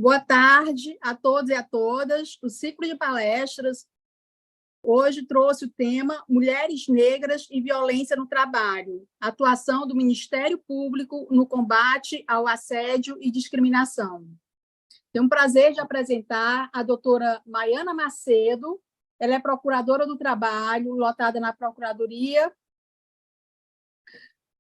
Boa tarde a todos e a todas. O ciclo de palestras hoje trouxe o tema Mulheres Negras e Violência no Trabalho, atuação do Ministério Público no combate ao assédio e discriminação. Tenho o prazer de apresentar a doutora Maiana Macedo. Ela é procuradora do trabalho, lotada na Procuradoria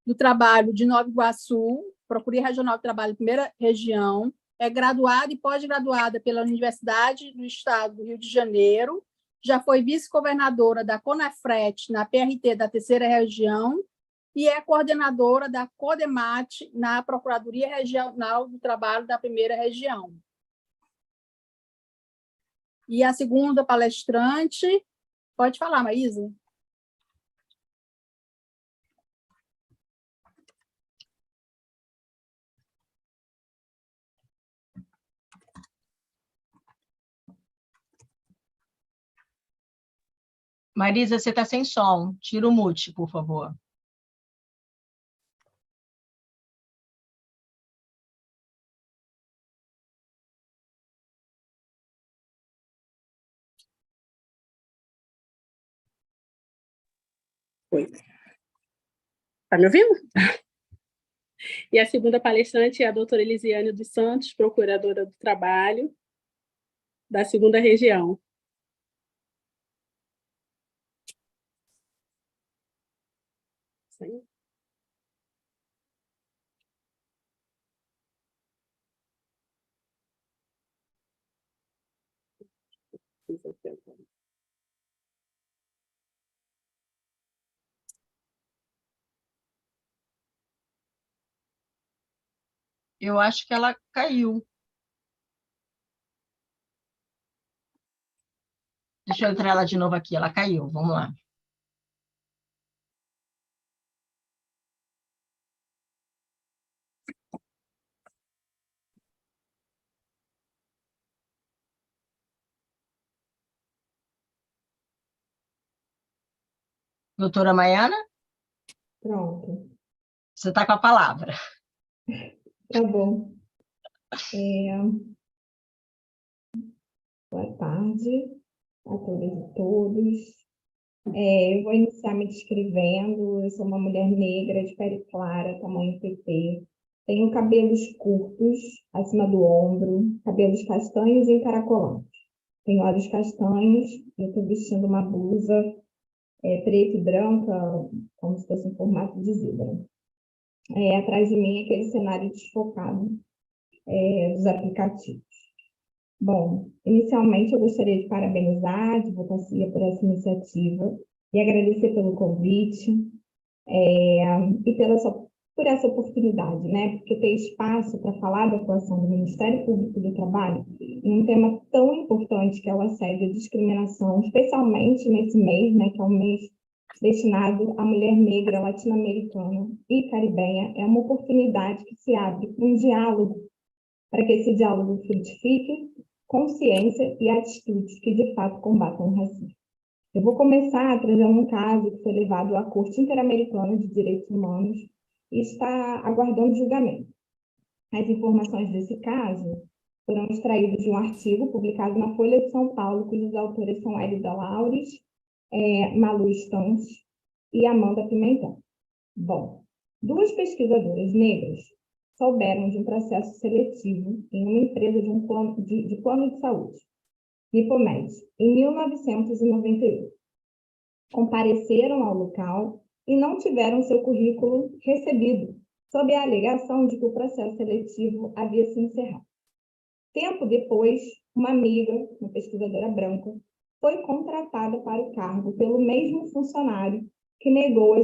do Trabalho de Nova Iguaçu, Procuradoria Regional do Trabalho, primeira região. É graduada e pós-graduada pela Universidade do Estado do Rio de Janeiro, já foi vice-governadora da CONAFRET na PRT da terceira região e é coordenadora da CODEMAT na Procuradoria Regional do Trabalho da primeira região. E a segunda palestrante, pode falar, Maísa? Marisa, você está sem som. Tira o mute, por favor. Oi. Está me ouvindo? E a segunda palestrante é a doutora Elisiane dos Santos, procuradora do trabalho da segunda região. Sim. Eu acho que ela caiu. Deixa eu entrar ela de novo aqui. Ela caiu. Vamos lá. Doutora Maiana? Pronto. Você está com a palavra. Tá bom. Boa tarde a todas e todos. Eu vou iniciar me descrevendo. Eu sou uma mulher negra, de pele clara, tamanho PP. Tenho cabelos curtos, acima do ombro, cabelos castanhos e encaracolantes. Tenho olhos castanhos, eu estou vestindo uma blusa preta e branca, como se fosse em formato de zebra. Atrás de mim, aquele cenário desfocado dos aplicativos. Bom, inicialmente eu gostaria de parabenizar a advocacia por essa iniciativa e agradecer pelo convite e por essa oportunidade, né? Porque ter espaço para falar da atuação do Ministério Público do Trabalho em um tema tão importante que é o assédio e a discriminação, especialmente nesse mês, né, que é um mês destinado à mulher negra, latino-americana e caribenha, é uma oportunidade que se abre para um diálogo, para que esse diálogo frutifique consciência e atitudes que, de fato, combatam o racismo. Eu vou começar trazendo um caso que foi levado à Corte Interamericana de Direitos Humanos e está aguardando julgamento. As informações desse caso foram extraídas de um artigo publicado na Folha de São Paulo, cujos autores são Elida Laures, Malu Stantes e Amanda Pimentel. Bom, duas pesquisadoras negras souberam de um processo seletivo em uma empresa de plano de saúde, Nipomed, em 1998. Compareceram ao local e não tiveram seu currículo recebido, sob a alegação de que o processo seletivo havia se encerrado. Tempo depois, uma amiga, uma pesquisadora branca, foi contratada para o cargo pelo mesmo funcionário que negou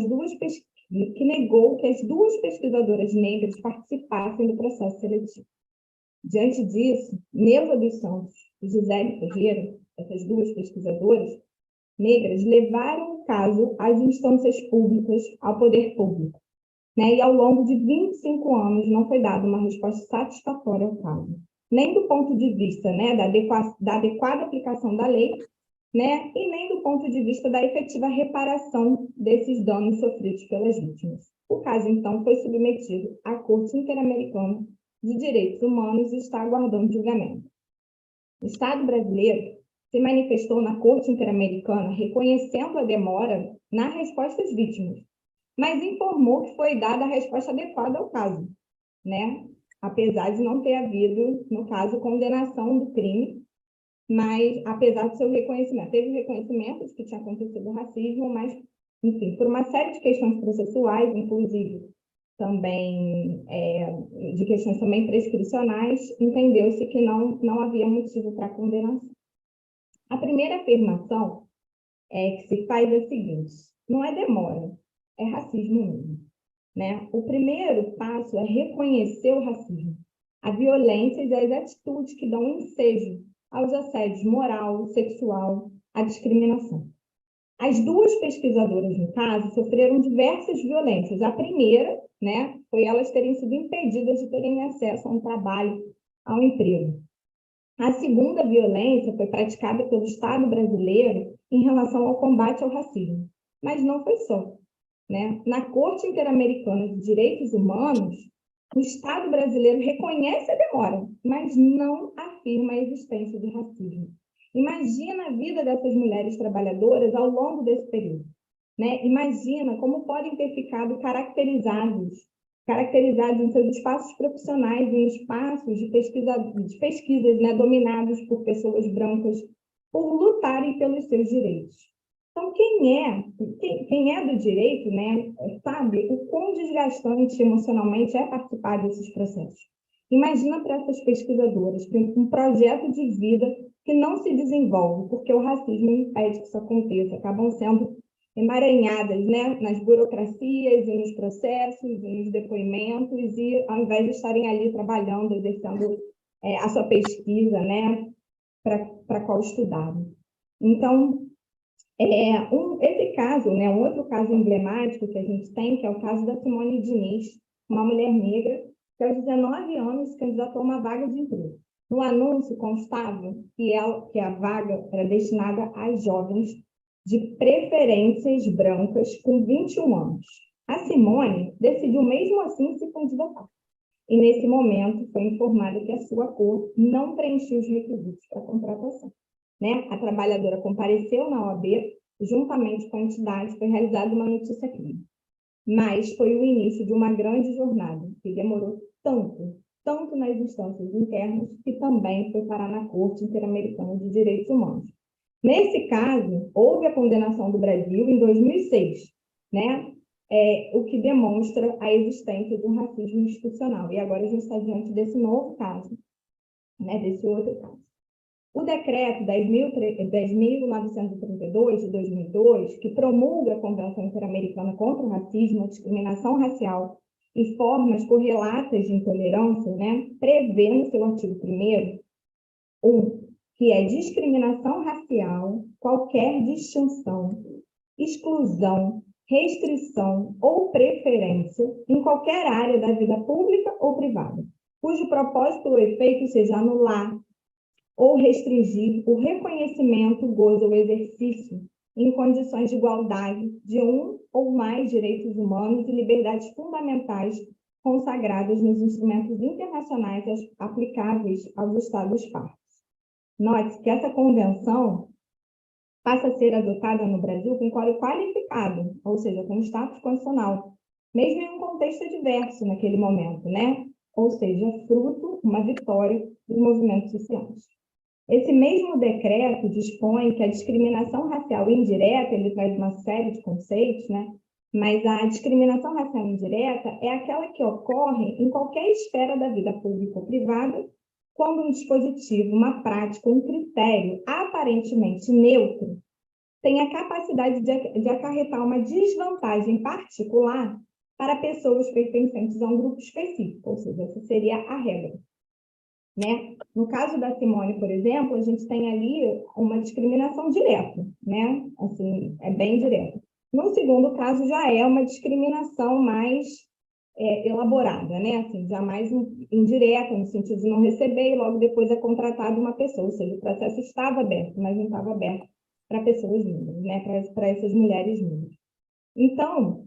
que as duas pesquisadoras negras participassem do processo seletivo. Diante disso, Neuza dos Santos e Gisele Ferreira, essas duas pesquisadoras negras, levaram o caso às instâncias públicas, ao poder público, né? E ao longo de 25 anos não foi dada uma resposta satisfatória ao caso, nem do ponto de vista, né, da adequada aplicação da lei, né, e nem do ponto de vista da efetiva reparação desses danos sofridos pelas vítimas. O caso, então, foi submetido à Corte Interamericana de Direitos Humanos está aguardando julgamento. O Estado brasileiro se manifestou na Corte Interamericana reconhecendo a demora na resposta às vítimas, mas informou que foi dada a resposta adequada ao caso, né? Apesar de não ter havido, no caso, condenação do crime, mas apesar do seu reconhecimento. Teve reconhecimento de que tinha acontecido racismo, mas, enfim, por uma série de questões processuais, inclusive também de questões também prescricionais, entendeu-se que não havia motivo para condenação. A primeira afirmação que se faz é a seguinte: não é demora, é racismo mesmo, né? O primeiro passo é reconhecer o racismo, a violência e as atitudes que dão ensejo aos assédios moral, sexual, à discriminação. As duas pesquisadoras, no caso, sofreram diversas violências. A primeira, né, foi elas terem sido impedidas de terem acesso a um trabalho, a um emprego. A segunda violência foi praticada pelo Estado brasileiro em relação ao combate ao racismo. Mas não foi só, né? Na Corte Interamericana de Direitos Humanos, o Estado brasileiro reconhece a demora, mas não afirma a existência de racismo. Imagina a vida dessas mulheres trabalhadoras ao longo desse período, né? Imagina como podem ter ficado caracterizados em seus espaços profissionais, em espaços de pesquisas, né, dominados por pessoas brancas, por lutarem pelos seus direitos. Então, quem é do direito, né, sabe o quão desgastante emocionalmente é participar desses processos. Imagina para essas pesquisadoras um projeto de vida que não se desenvolve, porque o racismo impede que isso aconteça, acabam sendo emaranhadas, né, nas burocracias e nos processos e nos depoimentos, e ao invés de estarem ali trabalhando, exercendo a sua pesquisa, né, para qual estudaram. Então, esse caso, né, um outro caso emblemático que a gente tem, que é o caso da Simone Diniz, uma mulher negra que aos 19 anos se candidatou a uma vaga de emprego. No anúncio constava que a vaga era destinada a jovens de preferências brancas com 21 anos. A Simone decidiu mesmo assim se candidatar. E nesse momento foi informada que a sua cor não preenchia os requisitos para a contratação, né? A trabalhadora compareceu na OAB, juntamente com a entidade, foi realizada uma notícia-crime. Mas foi o início de uma grande jornada, que demorou tanto nas instâncias internas, que também foi parar na Corte Interamericana de Direitos Humanos. Nesse caso, houve a condenação do Brasil em 2006, né? O que demonstra a existência de um racismo institucional. E agora a gente está diante desse novo caso, né? Desse outro caso. O decreto 10.932 de 2002, que promulga a Convenção Interamericana contra o Racismo, a Discriminação Racial e formas correlatas de intolerância, né? Prevê no seu artigo 1º, que é discriminação racial, qualquer distinção, exclusão, restrição ou preferência em qualquer área da vida pública ou privada, cujo propósito ou efeito seja anular ou restringir o reconhecimento, gozo ou exercício em condições de igualdade de um ou mais direitos humanos e liberdades fundamentais consagradas nos instrumentos internacionais aplicáveis aos Estados-partes. Note que essa convenção passa a ser adotada no Brasil com quórum qualificado, ou seja, com status constitucional, mesmo em um contexto adverso naquele momento, né? Ou seja, fruto, uma vitória dos movimentos sociais. Esse mesmo decreto dispõe que a discriminação racial indireta, ele traz uma série de conceitos, né? Mas a discriminação racial indireta é aquela que ocorre em qualquer esfera da vida pública ou privada, quando um dispositivo, uma prática, um critério aparentemente neutro tem a capacidade de acarretar uma desvantagem particular para pessoas pertencentes a um grupo específico, ou seja, essa seria a regra, né? No caso da Simone, por exemplo, a gente tem ali uma discriminação direta, né? Assim, é bem direta. No segundo caso, já é uma discriminação mais elaborada, né? Assim, já mais indireta, no sentido de não receber e logo depois é contratada uma pessoa, ou seja, o processo estava aberto, mas não estava aberto para pessoas negras, né? Para essas mulheres negras. Então,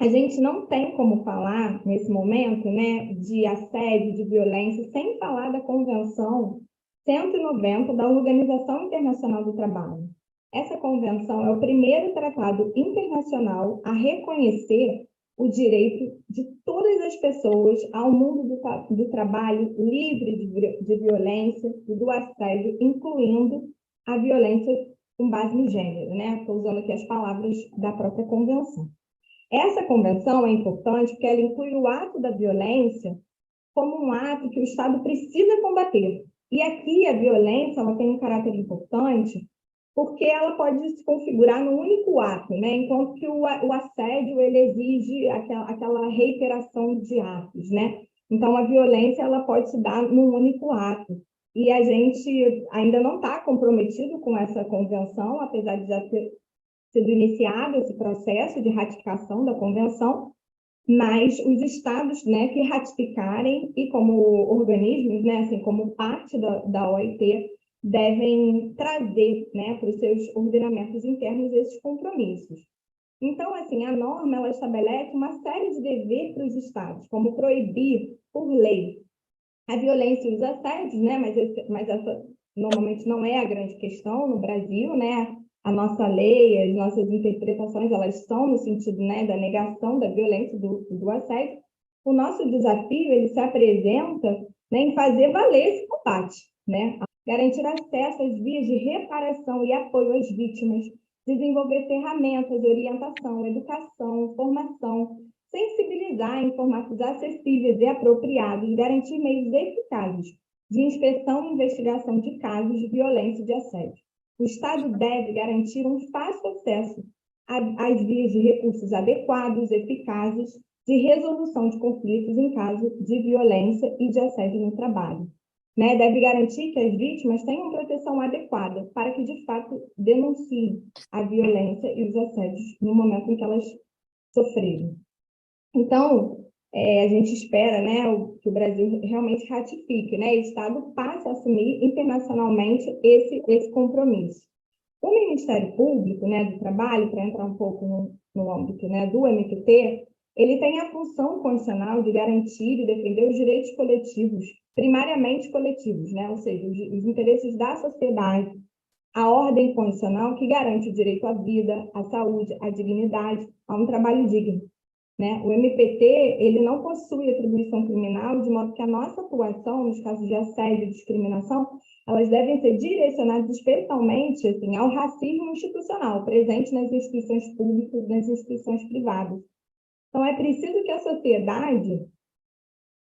a gente não tem como falar, nesse momento, né, de assédio, de violência, sem falar da Convenção 190 da Organização Internacional do Trabalho. Essa convenção é o primeiro tratado internacional a reconhecer o direito de todas as pessoas ao mundo do trabalho livre de violência e do assédio, incluindo a violência com base no gênero, né? Estou usando aqui as palavras da própria convenção. Essa convenção é importante porque ela inclui o ato da violência como um ato que o Estado precisa combater. E aqui a violência ela tem um caráter importante porque ela pode se configurar num único ato, né? Enquanto que o assédio ele exige aquela reiteração de atos, né? Então, a violência ela pode se dar num único ato. E a gente ainda não está comprometido com essa convenção, apesar de já ter sido iniciado esse processo de ratificação da convenção, mas os estados, né, que ratificarem e como organismos, né, assim como parte da OIT, devem trazer, né, para os seus ordenamentos internos esses compromissos. Então, assim, a norma ela estabelece uma série de deveres para os estados, como proibir, por lei, a violência e os assédios, né, mas essa normalmente não é a grande questão no Brasil, né? A nossa lei, as nossas interpretações, elas são no sentido, né, da negação da violência, do assédio. O nosso desafio, ele se apresenta, né, em fazer valer esse combate, né? Garantir acesso às vias de reparação e apoio às vítimas, desenvolver ferramentas, orientação, educação, formação, sensibilizar em formatos acessíveis e apropriados, garantir meios eficazes de inspeção e investigação de casos de violência e de assédio. O Estado deve garantir um fácil acesso às vias de recursos adequados, eficazes, de resolução de conflitos em caso de violência e de assédio no trabalho. Né? Deve garantir que as vítimas tenham proteção adequada para que, de fato, denunciem a violência e os assédios no momento em que elas sofrerem. Então, a gente espera, né, que o Brasil realmente ratifique, né, e o Estado passe a assumir internacionalmente esse compromisso. O Ministério Público, né, do Trabalho, para entrar um pouco no âmbito, né, do MPT, ele tem a função constitucional de garantir e defender os direitos coletivos, primariamente coletivos, né, ou seja, os interesses da sociedade, a ordem constitucional que garante o direito à vida, à saúde, à dignidade, a um trabalho digno. Né? O MPT ele não possui atribuição criminal, de modo que a nossa atuação, nos casos de assédio e discriminação, elas devem ser direcionadas especialmente assim, ao racismo institucional, presente nas instituições públicas e nas instituições privadas. Então, é preciso que a sociedade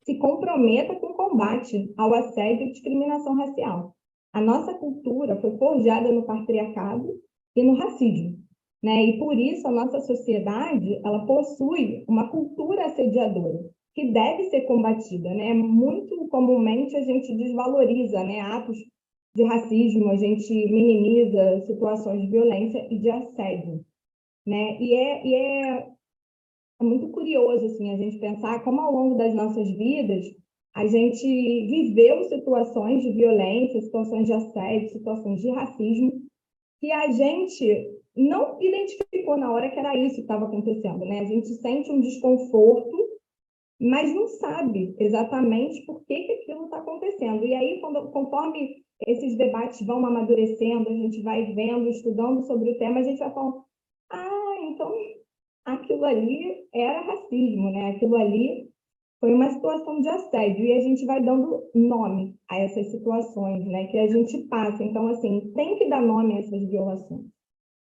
se comprometa com o combate ao assédio e discriminação racial. A nossa cultura foi forjada no patriarcado e no racismo. Né? E por isso a nossa sociedade ela possui uma cultura assediadora que deve ser combatida, né? Muito comumente a gente desvaloriza, né, atos de racismo, a gente minimiza situações de violência e de assédio, né? E é muito curioso assim a gente pensar como ao longo das nossas vidas a gente viveu situações de violência, situações de assédio, situações de racismo que a gente não identificou na hora que era isso que estava acontecendo, né? A gente sente um desconforto, mas não sabe exatamente por que aquilo está acontecendo. E aí, conforme esses debates vão amadurecendo, a gente vai vendo, estudando sobre o tema, a gente vai falando, então aquilo ali era racismo, né? Aquilo ali foi uma situação de assédio, e a gente vai dando nome a essas situações, né? Que a gente passa. Então, assim, tem que dar nome a essas violações.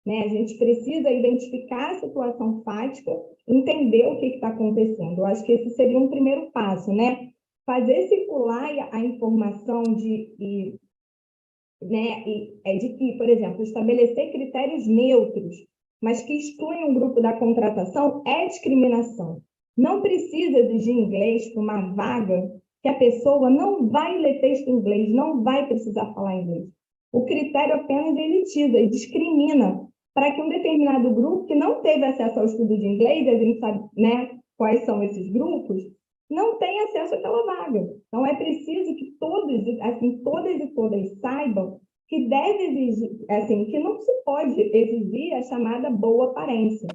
Né? A gente precisa identificar a situação fática, entender o que está acontecendo. Eu acho que esse seria um primeiro passo, né? Fazer circular a informação de que, por exemplo, estabelecer critérios neutros, mas que excluem um grupo da contratação é discriminação. Não precisa exigir inglês para uma vaga que a pessoa não vai ler texto em inglês, não vai precisar falar inglês. O critério apenas elitiza e discrimina para que um determinado grupo que não teve acesso ao estudo de inglês, a gente sabe, né, quais são esses grupos, não tenha acesso àquela vaga. Então, é preciso que todos, assim, todas e todas saibam que deve exigir, assim, que não se pode exigir a chamada boa aparência.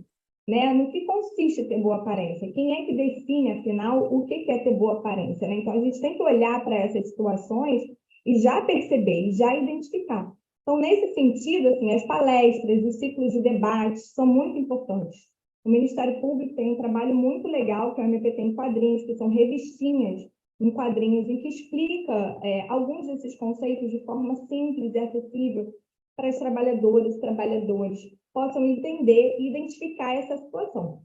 né? No que consiste ter boa aparência? Quem é que define, afinal, o que é ter boa aparência, né? Então, a gente tem que olhar para essas situações e já perceber, e já identificar. Então, nesse sentido, assim, as palestras, os ciclos de debate são muito importantes. O Ministério Público tem um trabalho muito legal, que é o MPT em quadrinhos, que são revistinhas em quadrinhos, em que explica alguns desses conceitos de forma simples e acessível para as trabalhadoras e trabalhadores possam entender e identificar essa situação.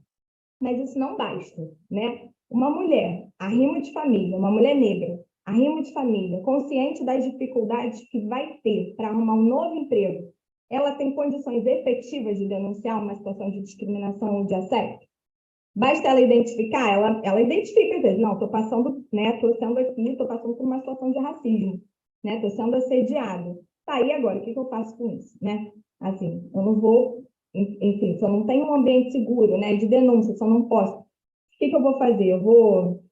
Mas isso não basta, né? Uma mulher, arrimo de família, uma mulher negra, arrimo de família, consciente das dificuldades que vai ter para arrumar um novo emprego, ela tem condições efetivas de denunciar uma situação de discriminação ou de assédio? Basta ela identificar, ela identifica, às vezes, não, estou passando, né, estou sendo aqui, estou passando por uma situação de racismo, né, estou sendo assediado. Tá, e agora, o que eu faço com isso, né? Assim, eu não vou, enfim, se eu não tenho um ambiente seguro, né, de denúncia, se eu não posso, o que eu vou fazer? Eu vou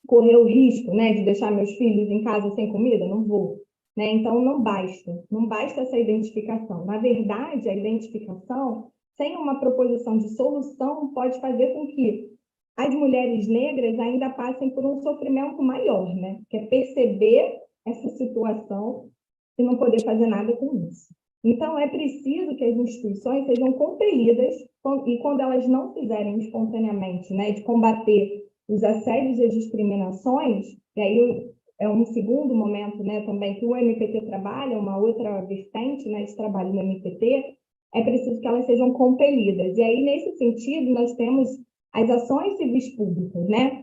correr o risco, né, de deixar meus filhos em casa sem comida? Não vou, né? Então, não basta essa identificação. Na verdade, a identificação, sem uma proposição de solução, pode fazer com que as mulheres negras ainda passem por um sofrimento maior, né? Que é perceber essa situação e não poder fazer nada com isso. Então, é preciso que as instituições sejam compelidas, e quando elas não fizerem espontaneamente, né, de combater os assédios e as discriminações, e aí é um segundo momento, né, também que o MPT trabalha, uma outra vertente, né, de trabalho no MPT, é preciso que elas sejam compelidas. E aí, nesse sentido, nós temos as ações civis públicas, né,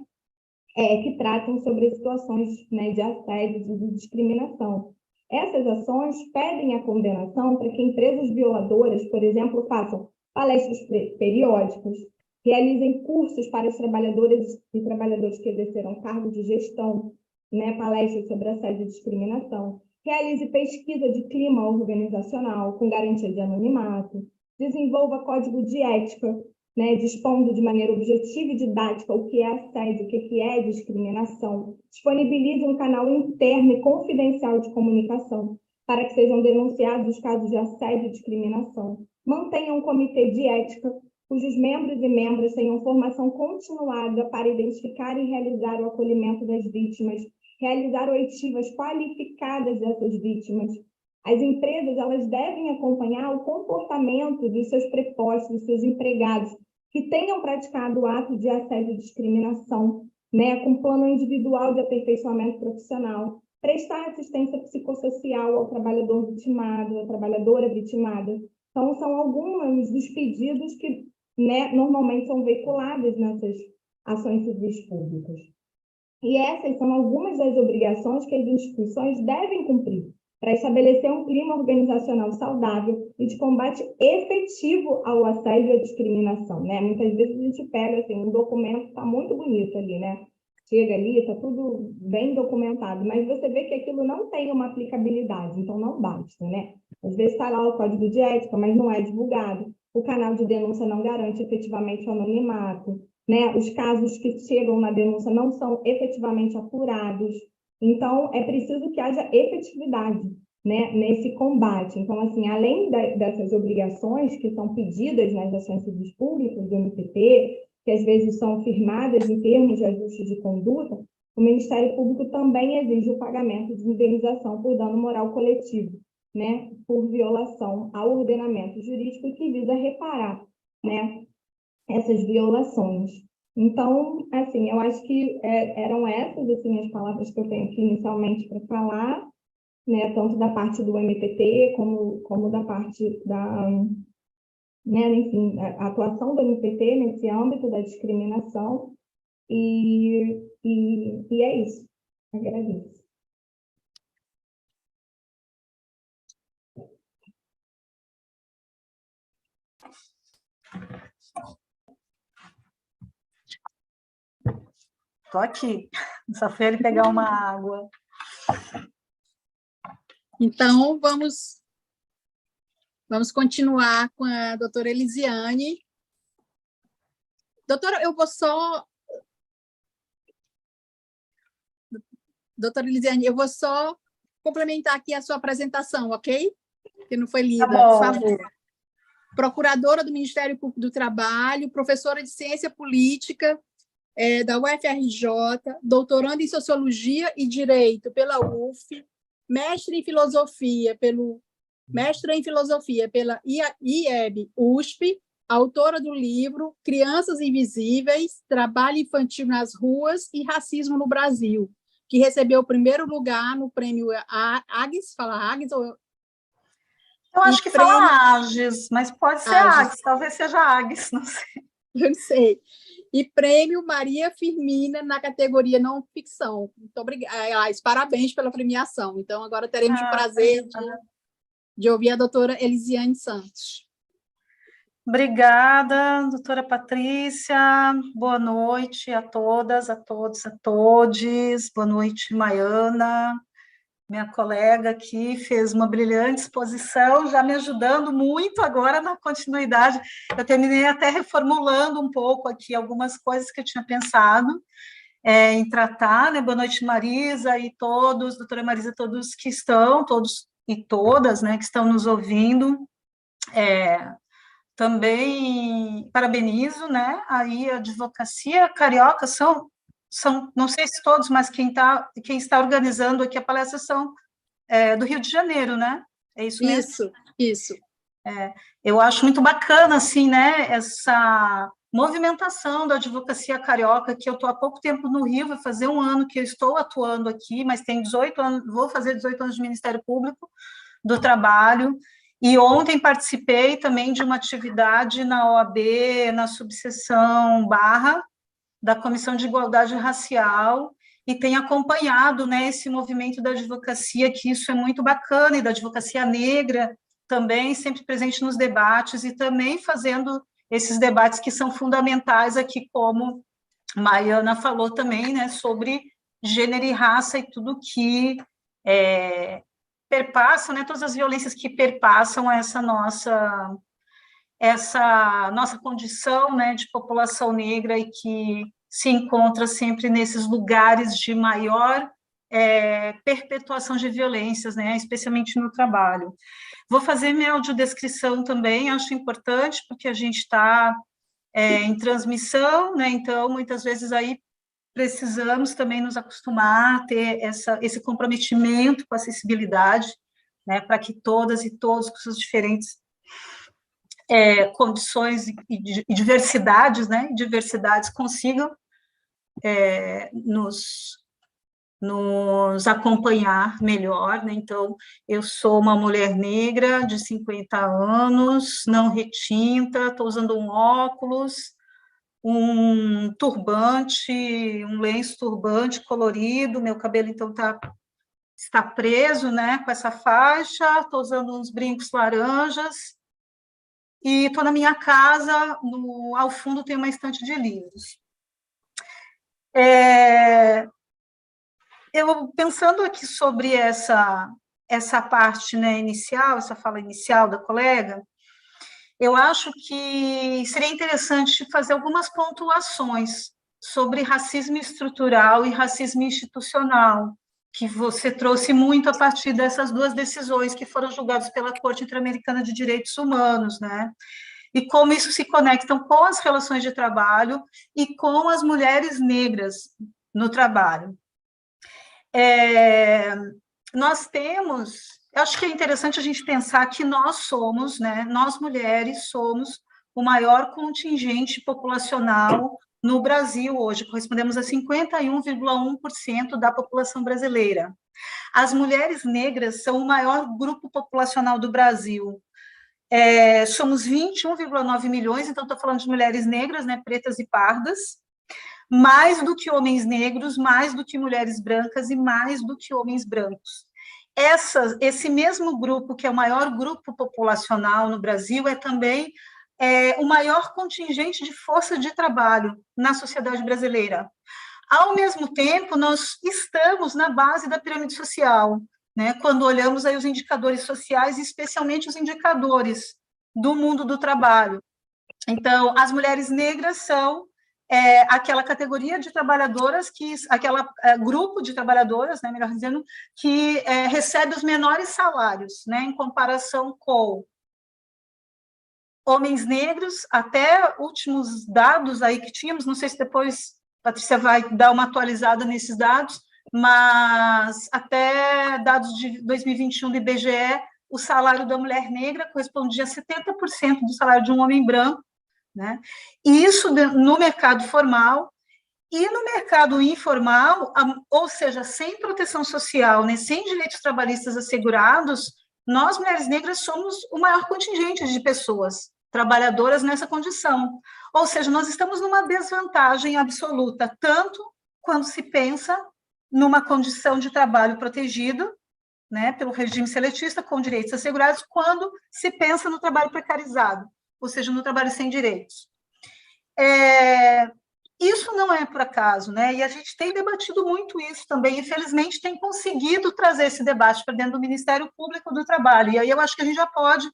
que tratam sobre situações, né, de assédio e de discriminação. Essas ações pedem a condenação para que empresas violadoras, por exemplo, façam palestras periódicas, realizem cursos para as trabalhadoras e trabalhadores que exerceram cargo de gestão, né, palestras sobre assédio e discriminação, realize pesquisa de clima organizacional com garantia de anonimato, desenvolva código de ética, né, dispondo de maneira objetiva e didática o que é assédio, o que é discriminação, disponibilize um canal interno e confidencial de comunicação para que sejam denunciados os casos de assédio e discriminação, mantenha um comitê de ética cujos membros e membras tenham formação continuada para identificar e realizar o acolhimento das vítimas, realizar oitivas qualificadas dessas vítimas. As empresas, elas devem acompanhar o comportamento dos seus prepostos, dos seus empregados, que tenham praticado o ato de assédio e discriminação, né, com plano individual de aperfeiçoamento profissional, prestar assistência psicossocial ao trabalhador vitimado, à trabalhadora vitimada. Então, são alguns dos pedidos que, né, normalmente são veiculados nessas ações civis públicas. E essas são algumas das obrigações que as instituições devem cumprir para estabelecer um clima organizacional saudável e de combate efetivo ao assédio e à discriminação, né? Muitas vezes a gente pega assim, um documento que está muito bonito ali, né? Chega ali, está tudo bem documentado, mas você vê que aquilo não tem uma aplicabilidade, então não basta, né? Às vezes está lá o código de ética, mas não é divulgado. O canal de denúncia não garante efetivamente o anonimato, né? Os casos que chegam na denúncia não são efetivamente apurados. Então, é preciso que haja efetividade, né, nesse combate. Então, assim, além dessas obrigações que são pedidas nas ações civis públicas do MPT, que às vezes são firmadas em termos de ajuste de conduta, o Ministério Público também exige o pagamento de indenização por dano moral coletivo, né, por violação ao ordenamento jurídico que visa reparar, né, essas violações. Então, assim, eu acho que eram essas assim, as palavras que eu tenho aqui inicialmente para falar, né, tanto da parte do MPT como da parte da, né, enfim, a atuação do MPT nesse âmbito da discriminação, e é isso. Agradeço. Estou aqui, só fui ele pegar uma água. Então, vamos continuar com a doutora Elisiane. Doutora, eu vou só... Doutora Elisiane, eu vou só complementar aqui a sua apresentação, ok? Que não foi lida, por favor. procuradora do Ministério Público do Trabalho, professora de Ciência Política da UFRJ, doutoranda em Sociologia e Direito pela UF, mestra em Filosofia pela IEB USP, autora do livro Crianças Invisíveis, Trabalho Infantil nas Ruas e Racismo no Brasil, que recebeu o primeiro lugar no prêmio AGES, fala AGES ou... Eu acho que fala AGES, mas pode ser AGES, talvez seja AGES, não sei. Eu não sei. E prêmio Maria Firmina na categoria não ficção. Muito obrigada. Parabéns pela premiação. Então, agora teremos o prazer de ouvir a doutora Elisiane Santos. Obrigada, doutora Patrícia. Boa noite a todas, a todos, a todes. Boa noite, Maiana, minha colega aqui, fez uma brilhante exposição, já me ajudando muito agora na continuidade. Eu terminei até reformulando um pouco aqui algumas coisas que eu tinha pensado em tratar, né? Boa noite, Marisa e todos, doutora Marisa, todos que estão, todos e todas, né, que estão nos ouvindo. Também parabenizo, né, aí a Advocacia Carioca são, não sei se todos, mas quem está organizando aqui a palestra são do Rio de Janeiro, né? É isso mesmo? Isso. Eu acho muito bacana, assim, né, essa movimentação da Advocacia Carioca, que eu estou há pouco tempo no Rio, vai fazer um ano que eu estou atuando aqui, mas tenho 18 anos, vou fazer 18 anos de Ministério Público do Trabalho, e ontem participei também de uma atividade na OAB, na subseção Barra, da Comissão de Igualdade Racial, e tenho acompanhado, né, esse movimento da advocacia, que isso é muito bacana, e da advocacia negra também, sempre presente nos debates, e também fazendo esses debates que são fundamentais aqui, como Maiana falou também, né, sobre gênero e raça e tudo que perpassam, né, todas as violências que perpassam essa nossa condição, né, de população negra e que se encontra sempre nesses lugares de maior perpetuação de violências, né, especialmente no trabalho. Vou fazer minha audiodescrição também, acho importante, porque a gente está em transmissão, né, então, muitas vezes aí precisamos também nos acostumar a ter esse comprometimento com a acessibilidade, né, para que todas e todos, com suas diferentes condições e diversidades, né, consigam nos acompanhar melhor, né? Então, eu sou uma mulher negra de 50 anos, não retinta, estou usando um óculos, um turbante, um lenço turbante colorido, meu cabelo, então, está preso, né, com essa faixa, estou usando uns brincos laranjas, e estou na minha casa, ao fundo tem uma estante de livros. Eu, pensando aqui sobre essa parte, né, inicial, essa fala inicial da colega, eu acho que seria interessante fazer algumas pontuações sobre racismo estrutural e racismo institucional, que você trouxe muito a partir dessas duas decisões que foram julgadas pela Corte Interamericana de Direitos Humanos, né? E como isso se conectam com as relações de trabalho e com as mulheres negras no trabalho. Nós temos, acho que é interessante a gente pensar que nós somos, né, nós mulheres somos o maior contingente populacional no Brasil hoje, correspondemos a 51,1% da população brasileira. As mulheres negras são o maior grupo populacional do Brasil. Somos 21,9 milhões, então estou falando de mulheres negras, né, pretas e pardas, mais do que homens negros, mais do que mulheres brancas e mais do que homens brancos. Esse mesmo grupo, que é o maior grupo populacional no Brasil, é também o maior contingente de força de trabalho na sociedade brasileira. Ao mesmo tempo, nós estamos na base da pirâmide social, né, quando olhamos aí os indicadores sociais, especialmente os indicadores do mundo do trabalho. Então, as mulheres negras são aquela categoria de trabalhadoras, grupo de trabalhadoras, né, melhor dizendo, que recebe os menores salários, né, em comparação com homens negros, até últimos dados aí que tínhamos, não sei se depois a Patrícia vai dar uma atualizada nesses dados, mas até dados de 2021 do IBGE, o salário da mulher negra correspondia a 70% do salário de um homem branco, né? E isso no mercado formal. E no mercado informal, ou seja, sem proteção social, né, sem direitos trabalhistas assegurados, nós, mulheres negras, somos o maior contingente de pessoas trabalhadoras nessa condição. Ou seja, nós estamos numa desvantagem absoluta, tanto quando se pensa numa condição de trabalho protegido, né, pelo regime seletista, com direitos assegurados, quando se pensa no trabalho precarizado, ou seja, no trabalho sem direitos. Isso não é por acaso, né? E a gente tem debatido muito isso também, infelizmente tem conseguido trazer esse debate para dentro do Ministério Público do Trabalho, e aí eu acho que a gente já pode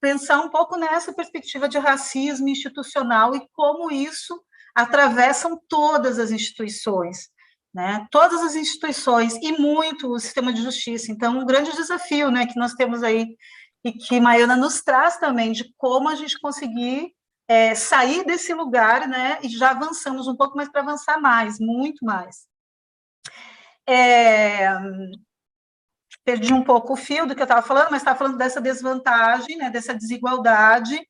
pensar um pouco nessa perspectiva de racismo institucional e como isso atravessam todas as instituições, né? Todas as instituições e muito o sistema de justiça. Então, um grande desafio, né, que nós temos aí e que Maiana nos traz também de como a gente conseguir sair desse lugar, né? E já avançamos um pouco, mas para avançar mais, muito mais. Perdi um pouco o fio do que eu estava falando, mas estava falando dessa desvantagem, né, dessa desigualdade,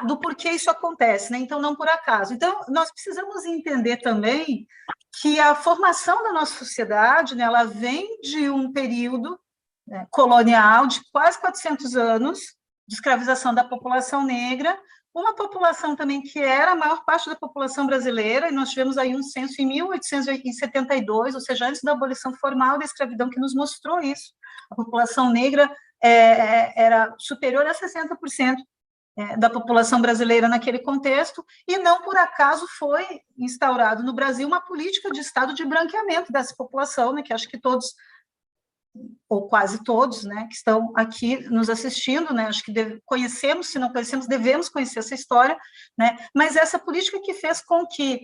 do porquê isso acontece, né? Então, não por acaso. Então, nós precisamos entender também que a formação da nossa sociedade, né, ela vem de um período, né, colonial de quase 400 anos de escravização da população negra, uma população também que era a maior parte da população brasileira, e nós tivemos aí um censo em 1872, ou seja, antes da abolição formal da escravidão, que nos mostrou isso. A população negra era superior a 60% da população brasileira naquele contexto, e não por acaso foi instaurado no Brasil uma política de Estado de branqueamento dessa população, né, que acho que todos, ou quase todos, né, que estão aqui nos assistindo, né, acho que conhecemos, se não conhecemos, devemos conhecer essa história, né, mas essa política que fez com que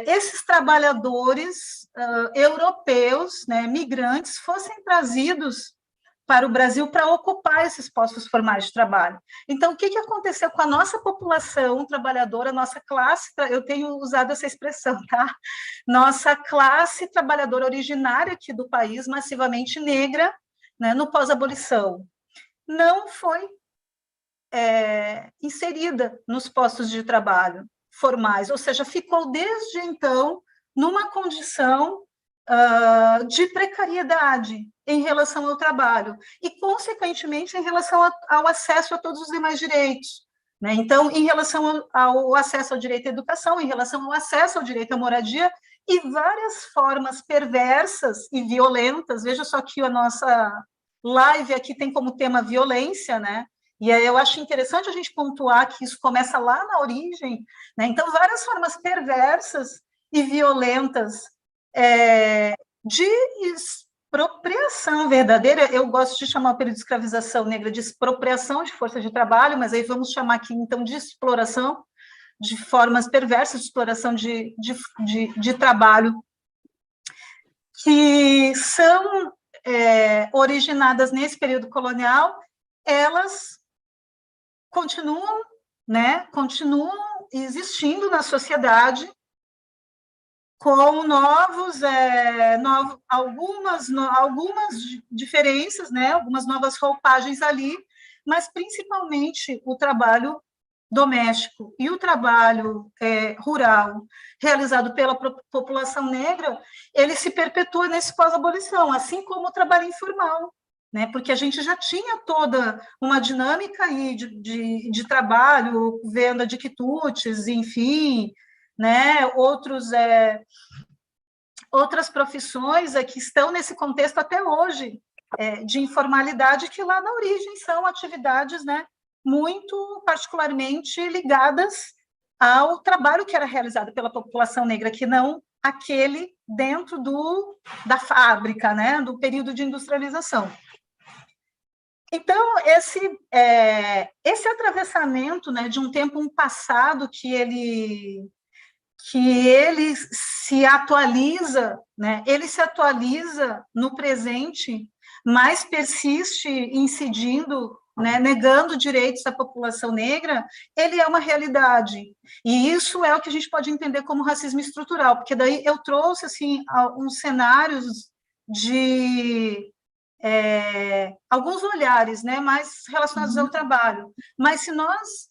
esses trabalhadores europeus, né, migrantes, fossem trazidos para o Brasil para ocupar esses postos formais de trabalho. Então, o que aconteceu com a nossa população trabalhadora, nossa classe, eu tenho usado essa expressão, tá? Nossa classe trabalhadora originária aqui do país, massivamente negra, né, no pós-abolição, não foi inserida nos postos de trabalho formais, ou seja, ficou desde então numa condição de precariedade em relação ao trabalho e, consequentemente, em relação ao acesso a todos os demais direitos, né? Então, em relação ao acesso ao direito à educação, em relação ao acesso ao direito à moradia e várias formas perversas e violentas. Veja só que a nossa live aqui tem como tema violência, né? E aí eu acho interessante a gente pontuar que isso começa lá na origem, né? Então, várias formas perversas e violentas de expropriação verdadeira. Eu gosto de chamar o período de escravização negra de expropriação de força de trabalho, mas aí vamos chamar aqui, então, de exploração, de formas perversas de exploração de trabalho, que são originadas nesse período colonial, elas continuam, né, continuam existindo na sociedade, com algumas diferenças, né, algumas novas roupagens ali, mas principalmente o trabalho doméstico e o trabalho rural realizado pela população negra, ele se perpetua nesse pós-abolição, assim como o trabalho informal, né, porque a gente já tinha toda uma dinâmica aí de trabalho, venda de quitutes, enfim, né, outras profissões que estão nesse contexto até hoje, de informalidade, que lá na origem são atividades, né, muito particularmente ligadas ao trabalho que era realizado pela população negra, que não aquele dentro da fábrica, né, do período de industrialização. Então, esse atravessamento, né, de um tempo, um passado que ele se atualiza, né? Ele se atualiza no presente, mas persiste incidindo né, negando direitos à população negra, ele é uma realidade. E isso é o que a gente pode entender como racismo estrutural, porque daí eu trouxe assim uns cenários de alguns olhares, né, mais relacionados ao trabalho. Mas se nós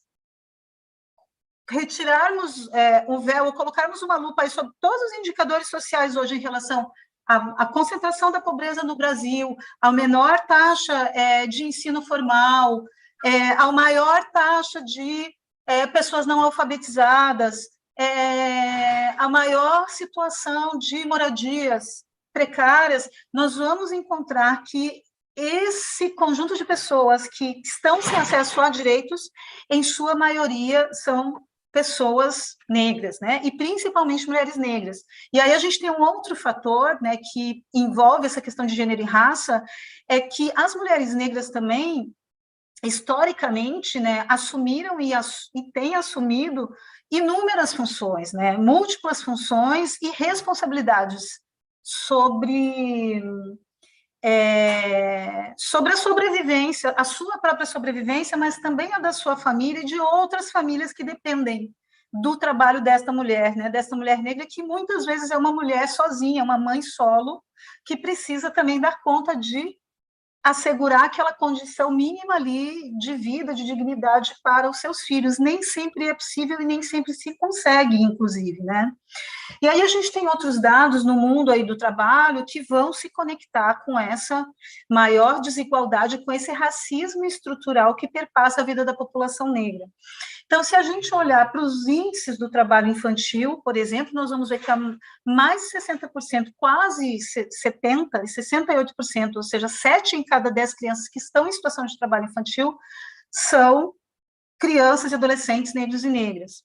retirarmos o véu, ou colocarmos uma lupa aí sobre todos os indicadores sociais hoje em relação à concentração da pobreza no Brasil, à menor taxa de ensino formal, à maior taxa de pessoas não alfabetizadas, a maior situação de moradias precárias, nós vamos encontrar que esse conjunto de pessoas que estão sem acesso a direitos, em sua maioria, são pessoas negras, né? E principalmente mulheres negras. E aí a gente tem um outro fator, né, que envolve essa questão de gênero e raça, é que as mulheres negras também, historicamente, né, assumiram e têm assumido inúmeras funções, né, múltiplas funções e responsabilidades sobre a sobrevivência, a sua própria sobrevivência, mas também a da sua família e de outras famílias que dependem do trabalho desta mulher, né, desta mulher negra, que muitas vezes é uma mulher sozinha, uma mãe solo, que precisa também dar conta de assegurar aquela condição mínima ali de vida, de dignidade para os seus filhos. Nem sempre é possível e nem sempre se consegue, inclusive, né? E aí a gente tem outros dados no mundo aí do trabalho que vão se conectar com essa maior desigualdade, com esse racismo estrutural que perpassa a vida da população negra. Então, se a gente olhar para os índices do trabalho infantil, por exemplo, nós vamos ver que mais de 60%, quase 70% e 68%, ou seja, 7 em cada 10 crianças que estão em situação de trabalho infantil são crianças e adolescentes negros e negras.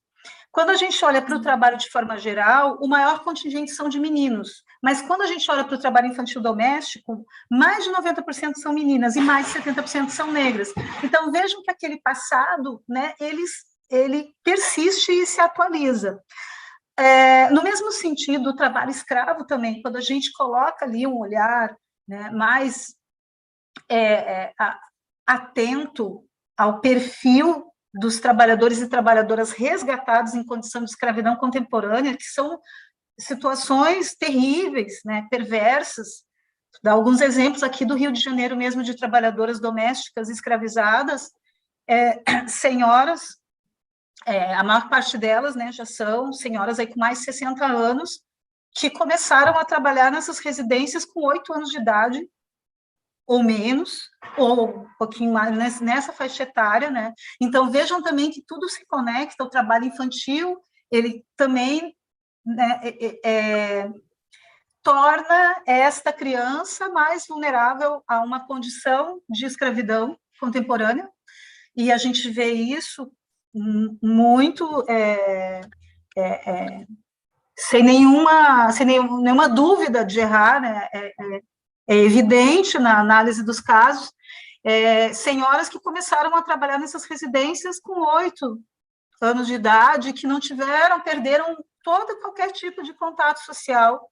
Quando a gente olha para o trabalho de forma geral, o maior contingente são de meninos, mas quando a gente olha para o trabalho infantil doméstico, mais de 90% são meninas e mais de 70% são negras. Então, vejam que aquele passado, né, ele persiste e se atualiza. No mesmo sentido, o trabalho escravo também, quando a gente coloca ali um olhar, né, mais atento ao perfil dos trabalhadores e trabalhadoras resgatados em condição de escravidão contemporânea, que são situações terríveis, né, perversas. Dá alguns exemplos aqui do Rio de Janeiro mesmo, de trabalhadoras domésticas escravizadas, senhoras, a maior parte delas, né, já são senhoras aí com mais de 60 anos, que começaram a trabalhar nessas residências com 8 anos de idade, ou menos, ou um pouquinho mais nessa faixa etária, né? Então, vejam também que tudo se conecta, o trabalho infantil, ele também, né, torna esta criança mais vulnerável a uma condição de escravidão contemporânea, e a gente vê isso muito sem nenhuma dúvida de errar, né? É evidente na análise dos casos, senhoras que começaram a trabalhar nessas residências com 8 anos de idade, que não perderam qualquer tipo de contato social,